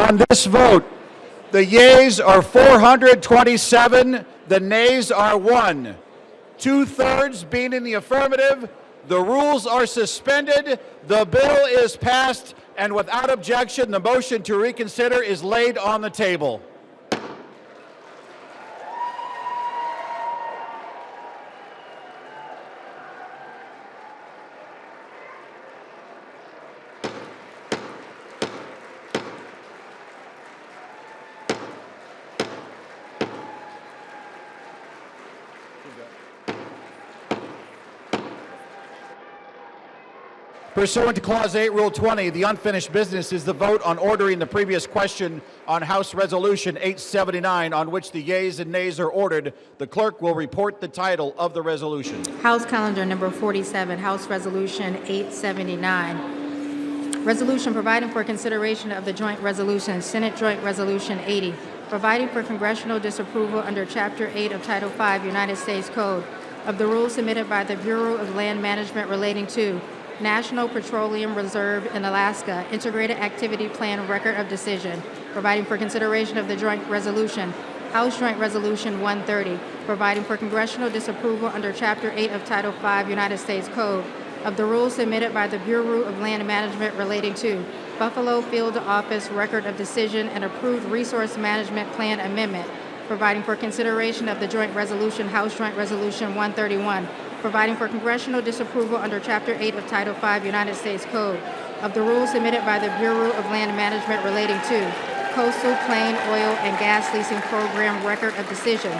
On this vote, the yeas are 427, the nays are 1. 2/3 being in the affirmative, the rules are suspended, the bill is passed, and without objection, the motion to reconsider is laid on the table. Pursuant to Clause 8, Rule 20, the unfinished business is the vote on ordering the previous question on House Resolution 879, on which the yeas and nays are ordered. The clerk will report the title of the resolution. House Calendar Number 47, House Resolution 879. Resolution providing for consideration of the joint resolution, Senate Joint Resolution 80, providing for congressional disapproval under Chapter 8 of Title 5 United States Code of the rules submitted by the Bureau of Land Management relating to National Petroleum Reserve in Alaska Integrated Activity Plan Record of Decision, providing for consideration of the joint resolution, House Joint Resolution 130, providing for congressional disapproval under Chapter 8 of Title 5 United States Code of the rules submitted by the Bureau of Land Management relating to Buffalo Field Office Record of Decision and approved Resource Management Plan Amendment, providing for consideration of the joint resolution, House Joint Resolution 131, providing for congressional disapproval under Chapter 8 of Title 5 United States Code of the rules submitted by the Bureau of Land Management relating to Coastal Plain Oil and Gas Leasing Program Record of Decision,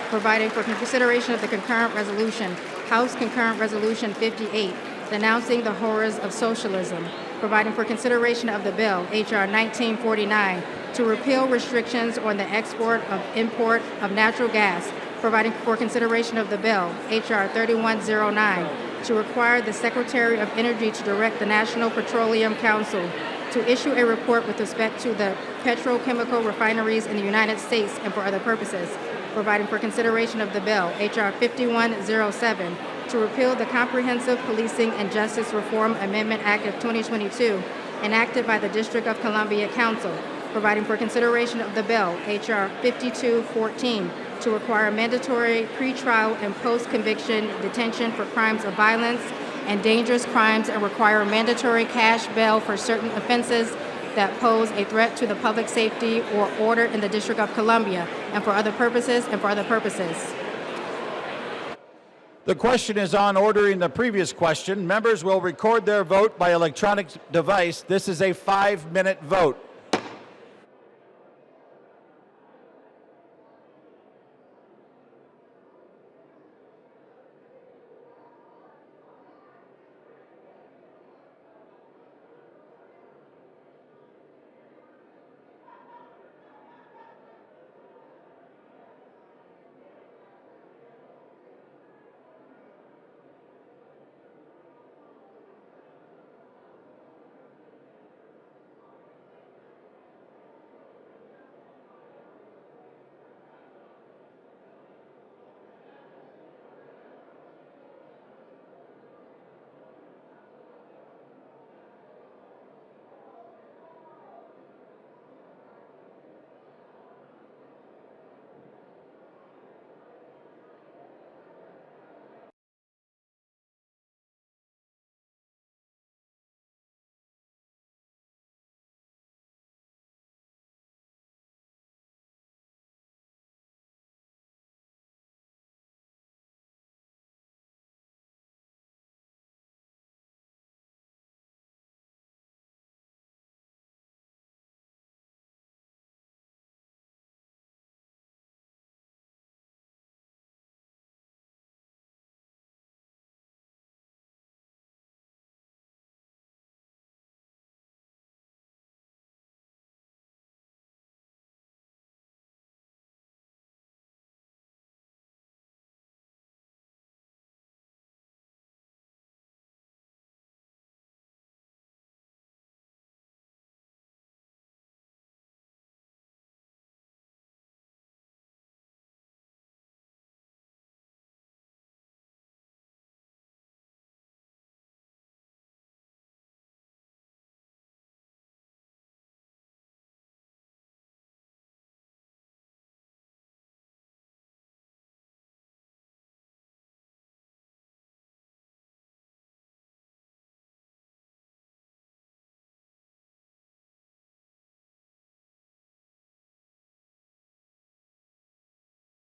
providing for consideration of the concurrent resolution, House Concurrent Resolution 58, denouncing the horrors of socialism, providing for consideration of the bill, H.R. 1949, to repeal restrictions on the export of import of natural gas, providing for consideration of the bill, H.R. 3109, to require the Secretary of Energy to direct the National Petroleum Council to issue a report with respect to the petrochemical refineries in the United States and for other purposes, providing for consideration of the bill, H.R. 5107, to repeal the Comprehensive Policing and Justice Reform Amendment Act of 2022, enacted by the District of Columbia Council, providing for consideration of the bill, H.R. 5214, to require mandatory pretrial and post-conviction detention for crimes of violence and dangerous crimes and require mandatory cash bail for certain offenses that pose a threat to the public safety or order in the District of Columbia, and for other purposes, The question is on ordering the previous question. Members will record their vote by electronic device. This is a 5-minute vote.